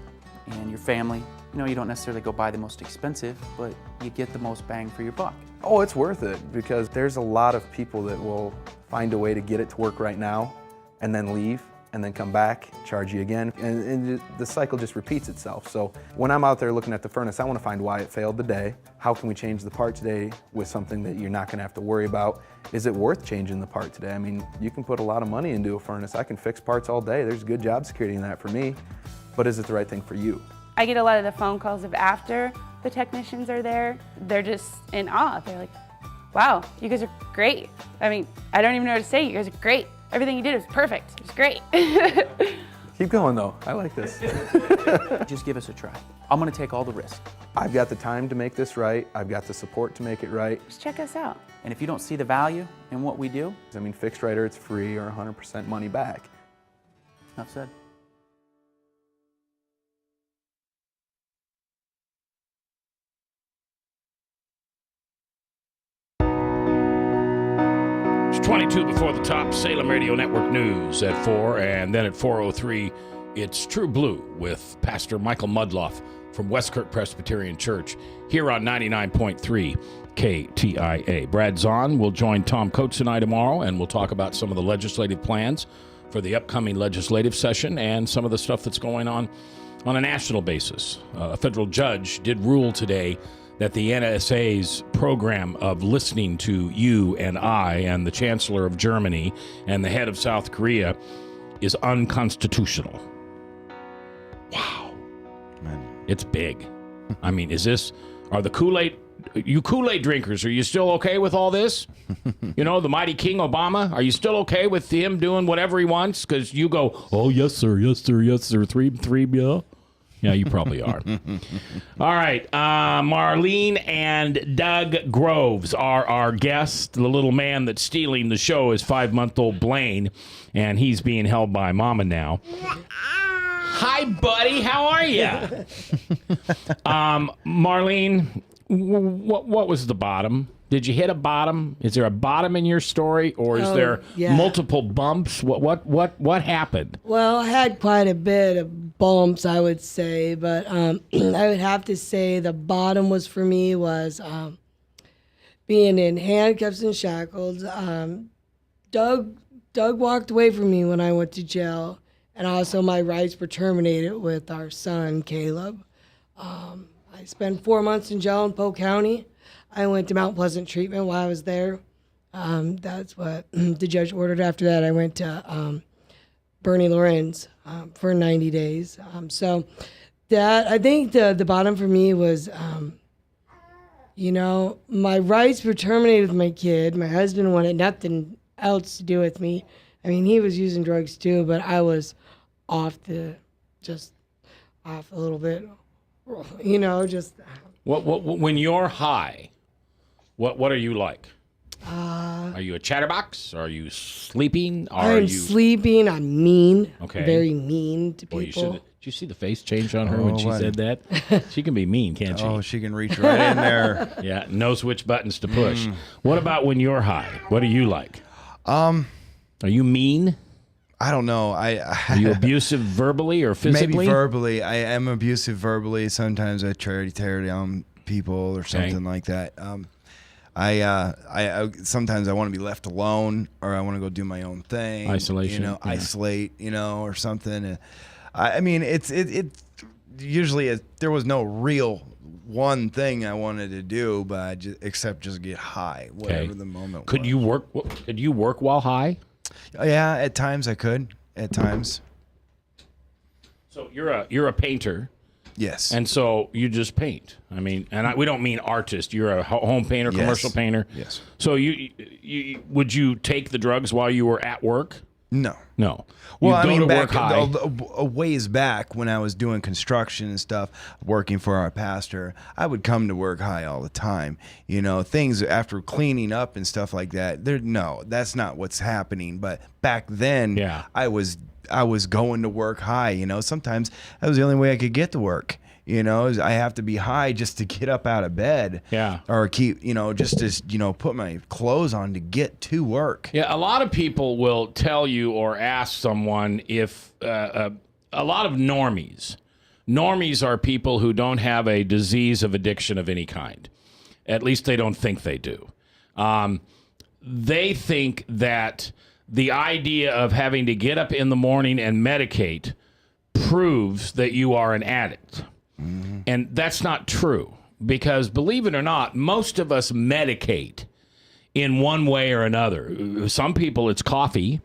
[SPEAKER 10] and your family, you don't necessarily go buy the most expensive, but you get the most bang for your buck.
[SPEAKER 12] Oh, it's worth it, because there's a lot of people that will find a way to get it to work right now and then leave and then come back, charge you again, and the cycle just repeats itself. So when I'm out there looking at the furnace, I want to find why it failed today. How can we change the part today with something that you're not going to have to worry about? Is it worth changing the part today? You can put a lot of money into a furnace. I can fix parts all day. There's good job security in that for me. But is it the right thing for you?
[SPEAKER 11] I get a lot of the phone calls of after the technicians are there. They're just in awe. They're like, wow, you guys are great. I don't even know what to say. You guys are great. Everything you did was perfect. It was great.
[SPEAKER 12] Keep going though. I like this.
[SPEAKER 10] Just give us a try. I'm going to take all the risk.
[SPEAKER 12] I've got the time to make this right. I've got the support to make it right.
[SPEAKER 11] Just check us out.
[SPEAKER 10] And if you don't see the value in what we do,
[SPEAKER 12] I mean, fixed right or it's free or 100% money back.
[SPEAKER 10] enough said.
[SPEAKER 1] It's 22 before the top. Salem Radio Network News at 4, and then at 4:03, it's True Blue with Pastor Michael Mudloff from Westkirk Presbyterian Church here on 99.3 KTIA. Brad Zahn will join Tom Coates and I tomorrow, and we'll talk about some of the legislative plans for the upcoming legislative session and some of the stuff that's going on a national basis. A federal judge did rule today that the NSA's program of listening to you and I and the Chancellor of Germany and the head of South Korea is unconstitutional. Wow.
[SPEAKER 4] Man.
[SPEAKER 1] It's big. I mean, are the Kool-Aid drinkers, are you still okay with all this? You know, the mighty King Obama, are you still okay with him doing whatever he wants? Because you go, oh, yes, sir, yes, sir, yes, sir, three, yeah. Yeah, you probably are. All right. Marlene and Doug Groves are our guests. The little man that's stealing the show is 5-month-old Blaine, and he's being held by Mama now. Hi, buddy. How are you? Marlene, what was the bottom? Did you hit a bottom? Is there a bottom in your story, or is there multiple bumps? What happened?
[SPEAKER 3] Well, I had quite a bit of bumps, I would say, but I would have to say the bottom was for me was being in handcuffs and shackles. Doug walked away from me when I went to jail, and also my rights were terminated with our son Caleb. I spent 4 months in jail in Polk County. I went to Mount Pleasant treatment while I was there. That's what the judge ordered. After that, I went to Bernie Lorenz for 90 days. So that, I think the bottom for me was, my rights were terminated with my kid. My husband wanted nothing else to do with me. I mean, he was using drugs too, but I was off a little bit, just.
[SPEAKER 1] When you're high, what are you like? Are you a chatterbox? Are you sleeping?
[SPEAKER 3] I'm sleeping. I'm mean.
[SPEAKER 1] Okay.
[SPEAKER 3] Very mean to people.
[SPEAKER 1] Did you see the face change on her when she said that? She can be mean, can't she?
[SPEAKER 4] Oh, she can reach right in there.
[SPEAKER 1] Yeah, knows which buttons to push. What about when you're high? What are you like? Are you mean?
[SPEAKER 4] I don't know.
[SPEAKER 1] Are you abusive verbally or physically?
[SPEAKER 4] Maybe verbally. I am abusive verbally. Sometimes I try to tear down people or something like that. I sometimes I want to be left alone, or I want to go do my own thing.
[SPEAKER 1] Isolation.
[SPEAKER 4] Isolate, or something. I mean, it usually there was no real one thing I wanted to do, but except just get high, whatever the moment was.
[SPEAKER 1] Could you work while high?
[SPEAKER 4] Yeah, at times I could. At times.
[SPEAKER 1] So you're a painter.
[SPEAKER 4] Yes.
[SPEAKER 1] And so you just paint. I mean, we don't mean artist. You're a home painter, commercial painter.
[SPEAKER 4] Yes.
[SPEAKER 1] So you would you take the drugs while you were at work?
[SPEAKER 4] No.
[SPEAKER 1] Well,
[SPEAKER 4] I mean,
[SPEAKER 1] back
[SPEAKER 4] a ways back when I was doing construction and stuff, working for our pastor, I would come to work high all the time. Things after cleaning up and stuff like that. That's not what's happening. But back then, I was going to work high. Sometimes that was the only way I could get to work. I have to be high just to get up out of bed.
[SPEAKER 1] Yeah.
[SPEAKER 4] Or keep, just to, put my clothes on to get to work.
[SPEAKER 1] Yeah. A lot of people will tell you or ask someone if a lot of normies are people who don't have a disease of addiction of any kind. At least they don't think they do. They think that the idea of having to get up in the morning and medicate proves that you are an addict. Mm-hmm. And that's not true, because believe it or not, most of us medicate in one way or another. Some people it's coffee.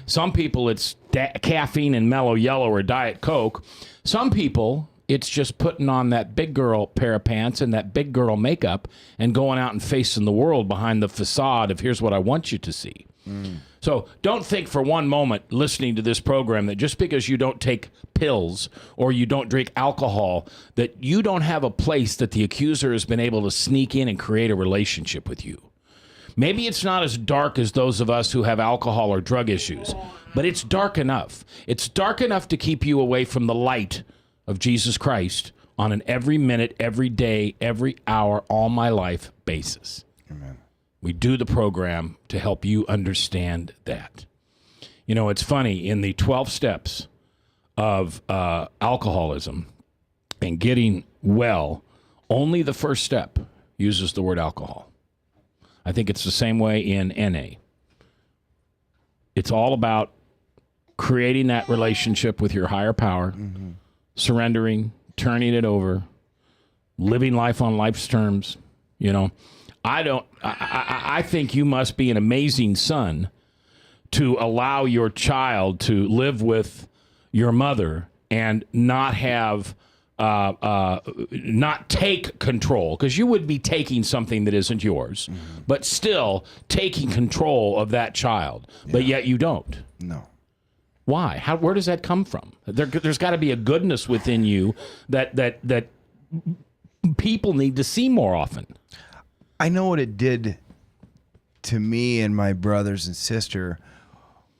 [SPEAKER 1] Some people it's caffeine and Mellow Yellow or Diet Coke. Some people it's just putting on that big girl pair of pants and that big girl makeup and going out and facing the world behind the facade of here's what I want you to see. So don't think for one moment listening to this program that just because you don't take pills or you don't drink alcohol, that you don't have a place that the accuser has been able to sneak in and create a relationship with you. Maybe it's not as dark as those of us who have alcohol or drug issues, but it's dark enough. It's dark enough to keep you away from the light of Jesus Christ on an every minute, every day, every hour, all my life basis.
[SPEAKER 4] Amen.
[SPEAKER 1] We do the program to help you understand that. You know, it's funny, in the 12 steps of alcoholism and getting well, only the first step uses the word alcohol. I think it's the same way in NA. It's all about creating that relationship with your higher power, surrendering, turning it over, living life on life's terms. You know, I think you must be an amazing son to allow your child to live with your mother and not have not take control, because you would be taking something that isn't yours, but still taking control of that child, but yet you don't.
[SPEAKER 4] No.
[SPEAKER 1] Why? Where does that come from? There's got to be a goodness within you that people need to see more often.
[SPEAKER 4] I know what it did to me and my brothers and sister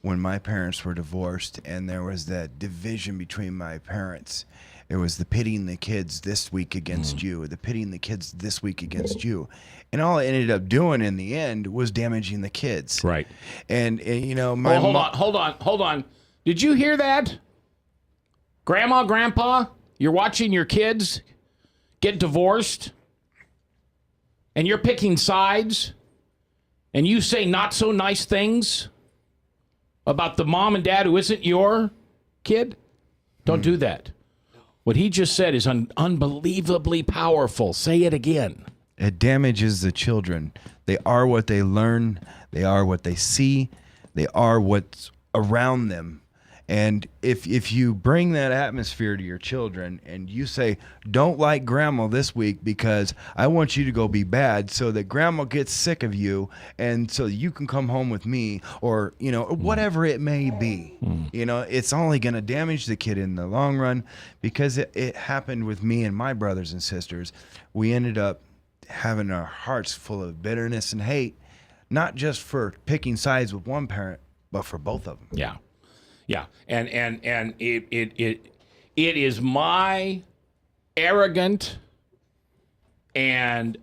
[SPEAKER 4] when my parents were divorced, and there was that division between my parents. It was the pitting the kids this week against you, the pitting the kids this week against you. And all it ended up doing in the end was damaging the kids.
[SPEAKER 1] Right.
[SPEAKER 4] And you know, my
[SPEAKER 1] hold on. Did you hear that? Grandma, Grandpa, you're watching your kids get divorced, and you're picking sides, and you say not so nice things about the mom and dad who isn't your kid? Don't do that. What he just said is unbelievably powerful. Say it again.
[SPEAKER 4] It damages the children. They are what they learn. They are what they see. They are what's around them. And if you bring that atmosphere to your children and you say, don't like grandma this week because I want you to go be bad so that grandma gets sick of you and so you can come home with me, or, you know, whatever it may be, you know, it's only going to damage the kid in the long run, because it happened with me and my brothers and sisters. We ended up having our hearts full of bitterness and hate, not just for picking sides with one parent, but for both of them.
[SPEAKER 1] Yeah. Yeah, and it is my arrogant and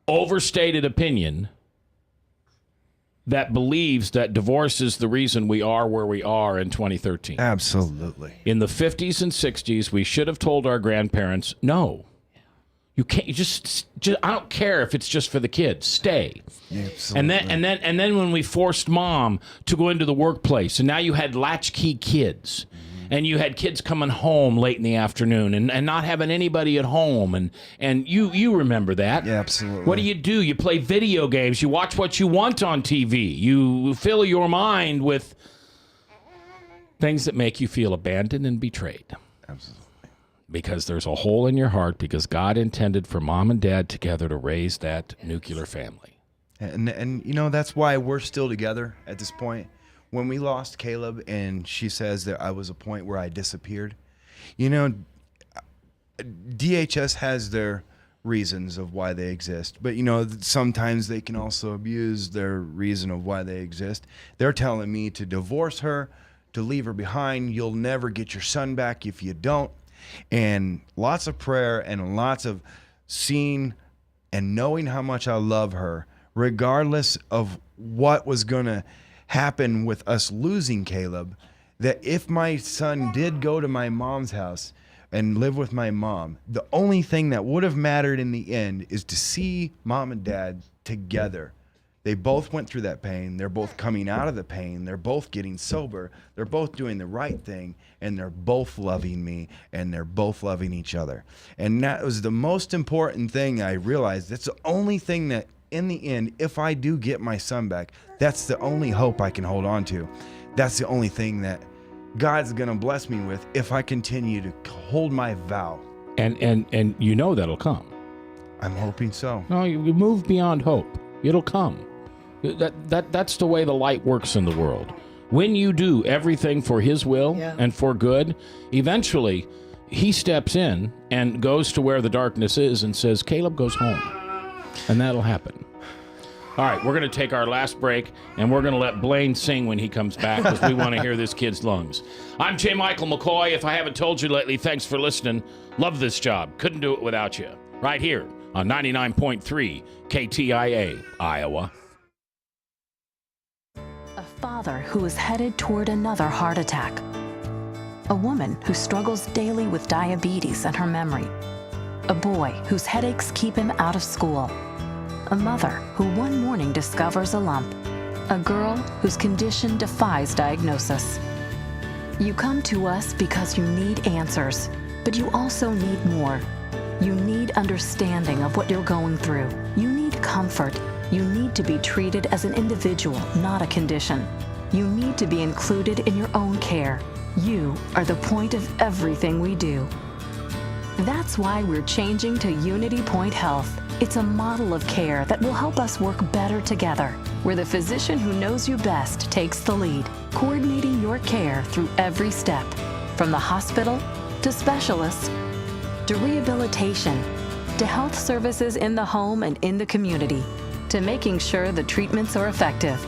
[SPEAKER 1] overstated opinion that believes that divorce is the reason we are where we are in 2013.
[SPEAKER 4] Absolutely.
[SPEAKER 1] In the 50s and 60s, we should have told our grandparents, no. You can't. You just. I don't care if it's just for the kids. Stay.
[SPEAKER 4] Absolutely.
[SPEAKER 1] And then when we forced mom to go into the workplace, and now you had latchkey kids, and you had kids coming home late in the afternoon, and not having anybody at home, and you remember that.
[SPEAKER 4] Yeah, absolutely.
[SPEAKER 1] What do? You play video games. You watch what you want on TV. You fill your mind with things that make you feel abandoned and betrayed.
[SPEAKER 4] Absolutely.
[SPEAKER 1] Because there's a hole in your heart, because God intended for mom and dad together to raise that nuclear family.
[SPEAKER 4] And you know, that's why we're still together at this point. When we lost Caleb and she says that I was a point where I disappeared, you know, DHS has their reasons of why they exist. But, you know, sometimes they can also abuse their reason of why they exist. They're telling me to divorce her, to leave her behind. You'll never get your son back if you don't. And lots of prayer and lots of seeing and knowing how much I love her, regardless of what was going to happen with us losing Caleb, that if my son did go to my mom's house and live with my mom, the only thing that would have mattered in the end is to see mom and dad together. They both went through that pain. They're both coming out of the pain. They're both getting sober. They're both doing the right thing, and they're both loving me, and they're both loving each other. And that was the most important thing I realized. That's the only thing that, in the end, if I do get my son back, that's the only hope I can hold on to. That's the only thing that God's going to bless me with if I continue to hold my vow.
[SPEAKER 1] And you know that'll come.
[SPEAKER 4] I'm hoping so.
[SPEAKER 1] No, you move beyond hope. It'll come. That's the way the light works in the world. When you do everything for his will and for good, eventually he steps in and goes to where the darkness is and says, Caleb goes home. And that'll happen. All right, we're going to take our last break, and we're going to let Blaine sing when he comes back because we want to hear this kid's lungs. I'm J. Michael McCoy. If I haven't told you lately, thanks for listening. Love this job. Couldn't do it without you. Right here on 99.3 KTIA, Iowa.
[SPEAKER 5] A father who is headed toward another heart attack. A woman who struggles daily with diabetes and her memory. A boy whose headaches keep him out of school. A mother who one morning discovers a lump. A girl whose condition defies diagnosis. You come to us because you need answers, but you also need more. You need understanding of what you're going through. You need comfort. You need to be treated as an individual, not a condition. You need to be included in your own care. You are the point of everything we do. That's why we're changing to Unity Point Health. It's a model of care that will help us work better together, where the physician who knows you best takes the lead, coordinating your care through every step, from the hospital to specialists to rehabilitation to health services in the home and in the community, to making sure the treatments are effective.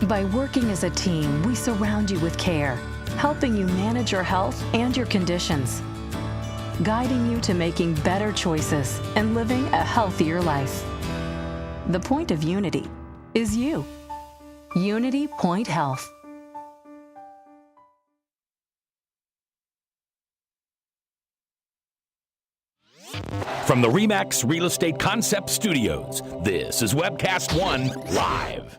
[SPEAKER 5] By working as a team, we surround you with care, helping you manage your health and your conditions, guiding you to making better choices and living a healthier life. The point of Unity is you. Unity Point Health.
[SPEAKER 9] From the RE/MAX Real Estate Concept Studios, this is Webcast One Live.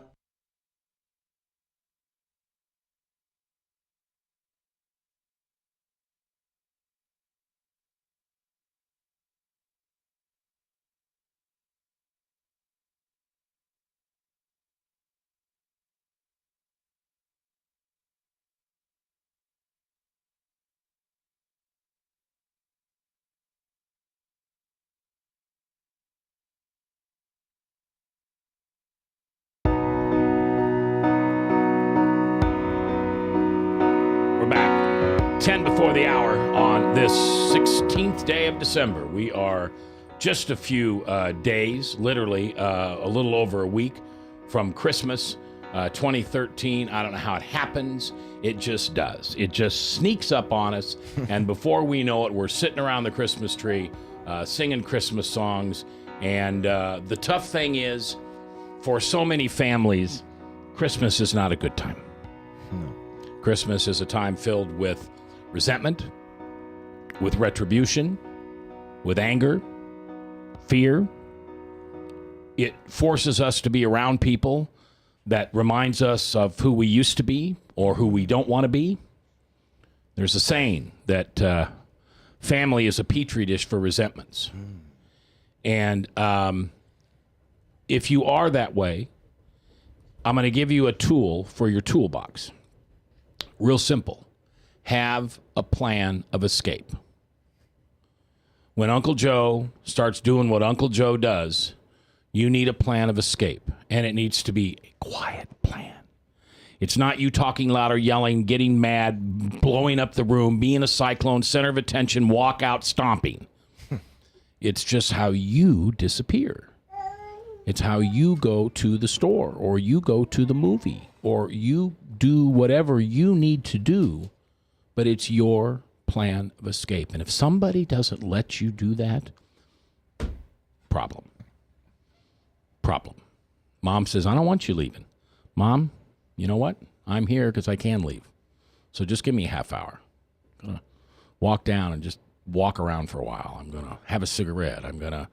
[SPEAKER 1] We're back. 10 before the hour on this 16th day of December. We are just a few days, literally a little over a week from Christmas 2013. I don't know how it happens. It just does. It just sneaks up on us. And before we know it, we're sitting around the Christmas tree singing Christmas songs. And the tough thing is, for so many families, Christmas is not a good time.
[SPEAKER 4] No.
[SPEAKER 1] Christmas is a time filled with resentment, with retribution, with anger, fear. It forces us to be around people that reminds us of who we used to be or who we don't want to be. There's a saying that family is a petri dish for resentments. And if you are that way, I'm going to give you a tool for your toolbox. Real simple. Have a plan of escape. When Uncle Joe starts doing what Uncle Joe does, you need a plan of escape. And it needs to be a quiet plan. It's not you talking loud or yelling, getting mad, blowing up the room, being a cyclone, center of attention, walk out stomping. It's just how you disappear. It's how you go to the store, or you go to the movie, or you do whatever you need to do, but it's your plan of escape. And if somebody doesn't let you do that, problem. Mom says, I don't want you leaving. Mom, you know what? I'm here because I can leave. So just give me a half hour. I'm going to walk down and just walk around for a while. I'm going to have a cigarette. I'm going to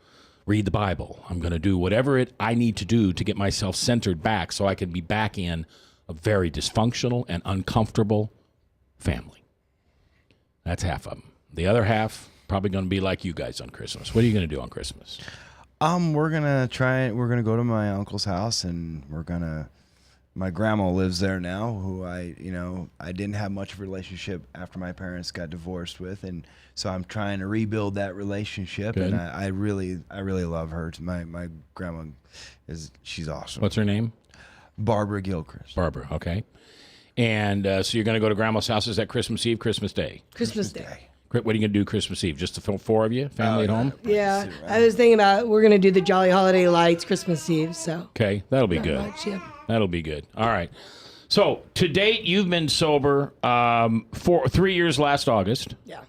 [SPEAKER 1] read the Bible. I'm going to do whatever I need to do to get myself centered back so I can be back in a very dysfunctional and uncomfortable family. That's half of them. The other half, probably going to be like you guys on Christmas. What are you going to do on Christmas?
[SPEAKER 4] We're going to go to my uncle's house, and my grandma lives there now, who I didn't have much of a relationship after my parents got divorced with. And so I'm trying to rebuild that relationship.
[SPEAKER 1] Good.
[SPEAKER 4] And I really love her. My grandma she's awesome.
[SPEAKER 1] What's her name?
[SPEAKER 4] Barbara Gilchrist.
[SPEAKER 1] Barbara, okay. And so you're going to go to Grandma's house. Is that Christmas Eve, Christmas Day?
[SPEAKER 3] Christmas Day.
[SPEAKER 1] What are you going to do Christmas Eve? Just the four of you? Family at home?
[SPEAKER 3] Yeah, I was thinking about we're going to do the Jolly Holiday Lights Christmas Eve, so.
[SPEAKER 1] Okay, that'll be good.
[SPEAKER 3] Much, yeah.
[SPEAKER 1] That'll be good. All right. So to date, you've been sober for 3 years last August.
[SPEAKER 3] Yeah.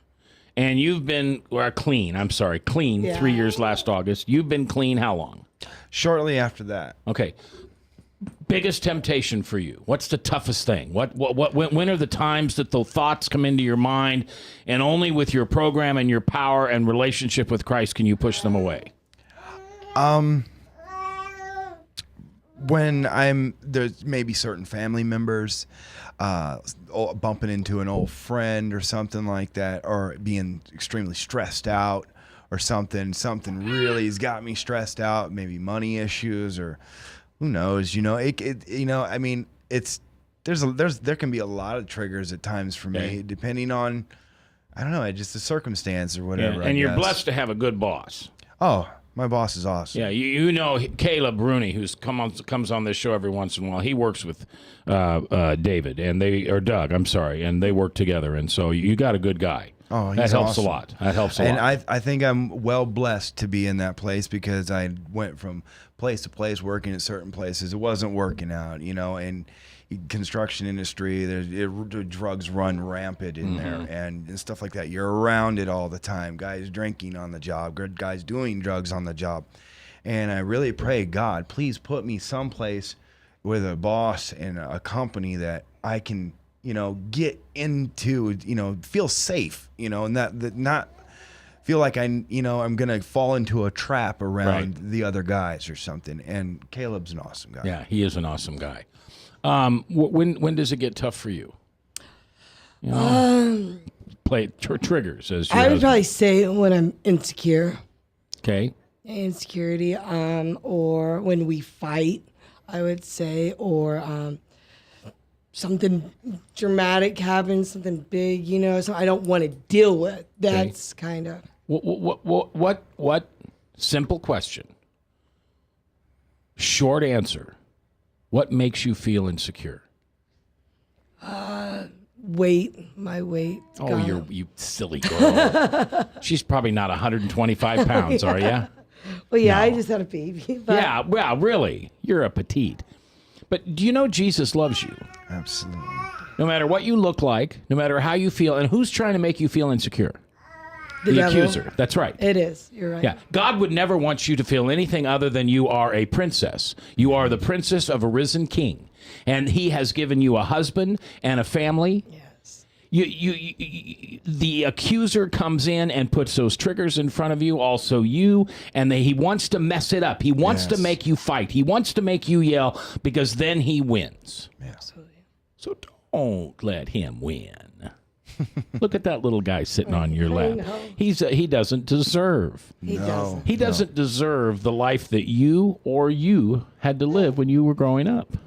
[SPEAKER 1] And you've been, clean 3 years last August. You've been clean how long?
[SPEAKER 4] Shortly after that.
[SPEAKER 1] Okay. Biggest temptation for you? What's the toughest thing? When are the times that the thoughts come into your mind, and only with your program and your power and relationship with Christ can you push them away?
[SPEAKER 4] When there's maybe certain family members bumping into an old friend or something like that, or being extremely stressed out or something really has got me stressed out, maybe money issues or who knows, there can be a lot of triggers at times for me, depending on, I don't know, just the circumstance or whatever.
[SPEAKER 1] Yeah. And you're blessed to have a good boss.
[SPEAKER 4] Oh, my boss is awesome.
[SPEAKER 1] Yeah, you know Caleb Rooney, who's comes on this show every once in a while. He works with David or Doug. I'm sorry, and they work together. And so you got a good guy.
[SPEAKER 4] Oh, he's
[SPEAKER 1] that helps
[SPEAKER 4] awesome.
[SPEAKER 1] a lot. That helps a lot.
[SPEAKER 4] And I think I'm well blessed to be in that place, because I went from place to place working at certain places. It wasn't working out, and construction industry, drugs run rampant in there and stuff like that. You're around it all the time. Guys drinking on the job, guys doing drugs on the job. And I really pray, God, please put me someplace with a boss and a company that I can, get into, feel safe, and that not feel like I'm going to fall into a trap around the other guys or something. And Caleb's an awesome guy.
[SPEAKER 1] Yeah, he is an awesome guy. When does it get tough for you? Play triggers as
[SPEAKER 3] I would probably say when I'm insecure.
[SPEAKER 1] Okay.
[SPEAKER 3] Insecurity, or when we fight, I would say, or something dramatic happens, something big, so I don't want to deal with. That's kind of.
[SPEAKER 1] What? Simple question. Short answer. What makes you feel insecure?
[SPEAKER 3] Weight. My weight.
[SPEAKER 1] Oh, you silly girl. She's probably not 125 pounds, are you?
[SPEAKER 3] Well, yeah,
[SPEAKER 1] No.
[SPEAKER 3] I just had a baby. But
[SPEAKER 1] Yeah, well, really. You're a petite. But do you know Jesus loves you?
[SPEAKER 4] Absolutely.
[SPEAKER 1] No matter what you look like, no matter how you feel, and who's trying to make you feel insecure? The
[SPEAKER 3] devil.
[SPEAKER 1] accuser. That's right.
[SPEAKER 3] It is. You're right.
[SPEAKER 1] Yeah. God would never want you to feel anything other than you are a princess. You are the princess of a risen king. And he has given you a husband and a family.
[SPEAKER 3] Yes.
[SPEAKER 1] The accuser comes in and puts those triggers in front of you, also you, and he wants to mess it up. He wants to make you fight. He wants to make you yell, because then he wins.
[SPEAKER 3] Absolutely.
[SPEAKER 1] So don't let him win. Look at that little guy sitting on your lap. He doesn't deserve.
[SPEAKER 3] He doesn't.
[SPEAKER 1] He doesn't deserve the life that you had to live when you were growing up.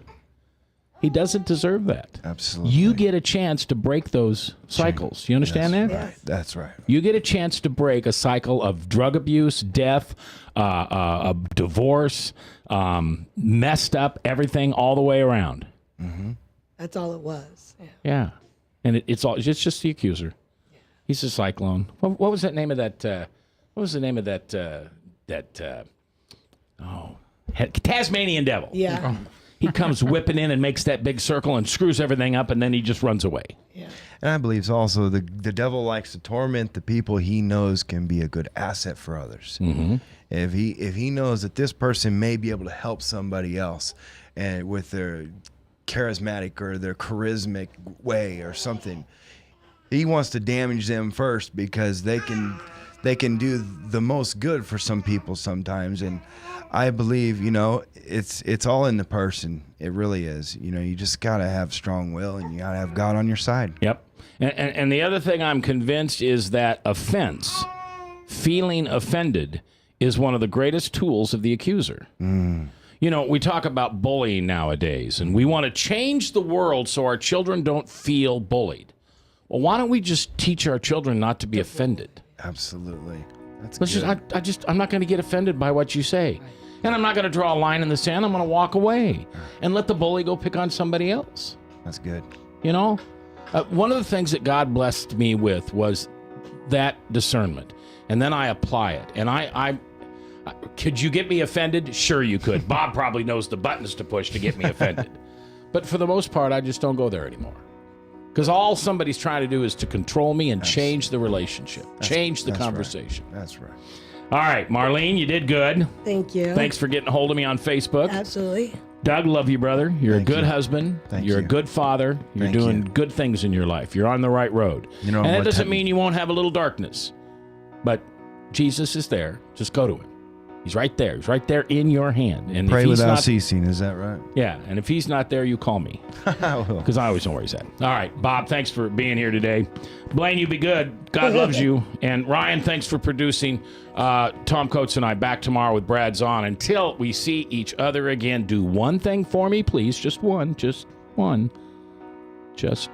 [SPEAKER 1] He doesn't deserve that.
[SPEAKER 4] Absolutely.
[SPEAKER 1] You get a chance to break those cycles. You understand that?
[SPEAKER 4] Right. That's right.
[SPEAKER 1] You get a chance to break a cycle of drug abuse, death, divorce, messed up everything all the way around.
[SPEAKER 4] Mm-hmm.
[SPEAKER 3] That's all it was. Yeah.
[SPEAKER 1] Yeah, and it's just the accuser. He's a cyclone. What was that name of that? What was the name of that? Tasmanian devil.
[SPEAKER 3] Yeah.
[SPEAKER 1] He comes whipping in and makes that big circle and screws everything up, and then he just runs away.
[SPEAKER 3] Yeah.
[SPEAKER 4] And I believe also the devil likes to torment the people he knows can be a good asset for others.
[SPEAKER 1] Mm-hmm.
[SPEAKER 4] If he knows that this person may be able to help somebody else, and with their charismatic or their charismatic way or something, he wants to damage them first, because they can do the most good for some people sometimes. And I believe, it's all in the person. It really is. You just got to have strong will, and you got to have God on your side.
[SPEAKER 1] Yep. And the other thing I'm convinced is that offense, feeling offended, is one of the greatest tools of the accuser. We talk about bullying nowadays, and we want to change the world so our children don't feel bullied. Well, why don't we just teach our children not to be offended?
[SPEAKER 4] Absolutely. That's
[SPEAKER 1] Let's
[SPEAKER 4] good.
[SPEAKER 1] I'm not going to get offended by what you say. And I'm not going to draw a line in the sand. I'm going to walk away and let the bully go pick on somebody else.
[SPEAKER 4] That's good.
[SPEAKER 1] You know, one of the things that God blessed me with was that discernment. And then I apply it. And I could you get me offended? Sure you could. Bob probably knows the buttons to push to get me offended. But for the most part, I just don't go there anymore. Because all somebody's trying to do is to control me and change the relationship, change the conversation.
[SPEAKER 4] Right. That's right.
[SPEAKER 1] All right, Marlene, you did good.
[SPEAKER 3] Thank you.
[SPEAKER 1] Thanks for getting a hold of me on Facebook.
[SPEAKER 3] Absolutely.
[SPEAKER 1] Doug, love you, brother. You're
[SPEAKER 4] Thank
[SPEAKER 1] a good
[SPEAKER 4] you.
[SPEAKER 1] husband.
[SPEAKER 4] Thank
[SPEAKER 1] You're
[SPEAKER 4] you.
[SPEAKER 1] a good father. You're
[SPEAKER 4] Thank
[SPEAKER 1] doing
[SPEAKER 4] you.
[SPEAKER 1] good things in your life. You're on the right road.
[SPEAKER 4] You know
[SPEAKER 1] and that
[SPEAKER 4] what
[SPEAKER 1] doesn't
[SPEAKER 4] time-
[SPEAKER 1] mean you won't have a little darkness. But Jesus is there. Just go to him. He's right there. He's right there in your hand. And
[SPEAKER 4] Pray
[SPEAKER 1] if he's
[SPEAKER 4] without
[SPEAKER 1] not,
[SPEAKER 4] ceasing. Is that right?
[SPEAKER 1] Yeah, and if he's not there, you call me.
[SPEAKER 4] I will.
[SPEAKER 1] Because I always know where he's at. All right, Bob, thanks for being here today. Blaine, you be good. God loves you. And Ryan, thanks for producing. Tom Coates and I back tomorrow with Brad Zahn. Until we see each other again, do one thing for me, please. Just one. Just one. Just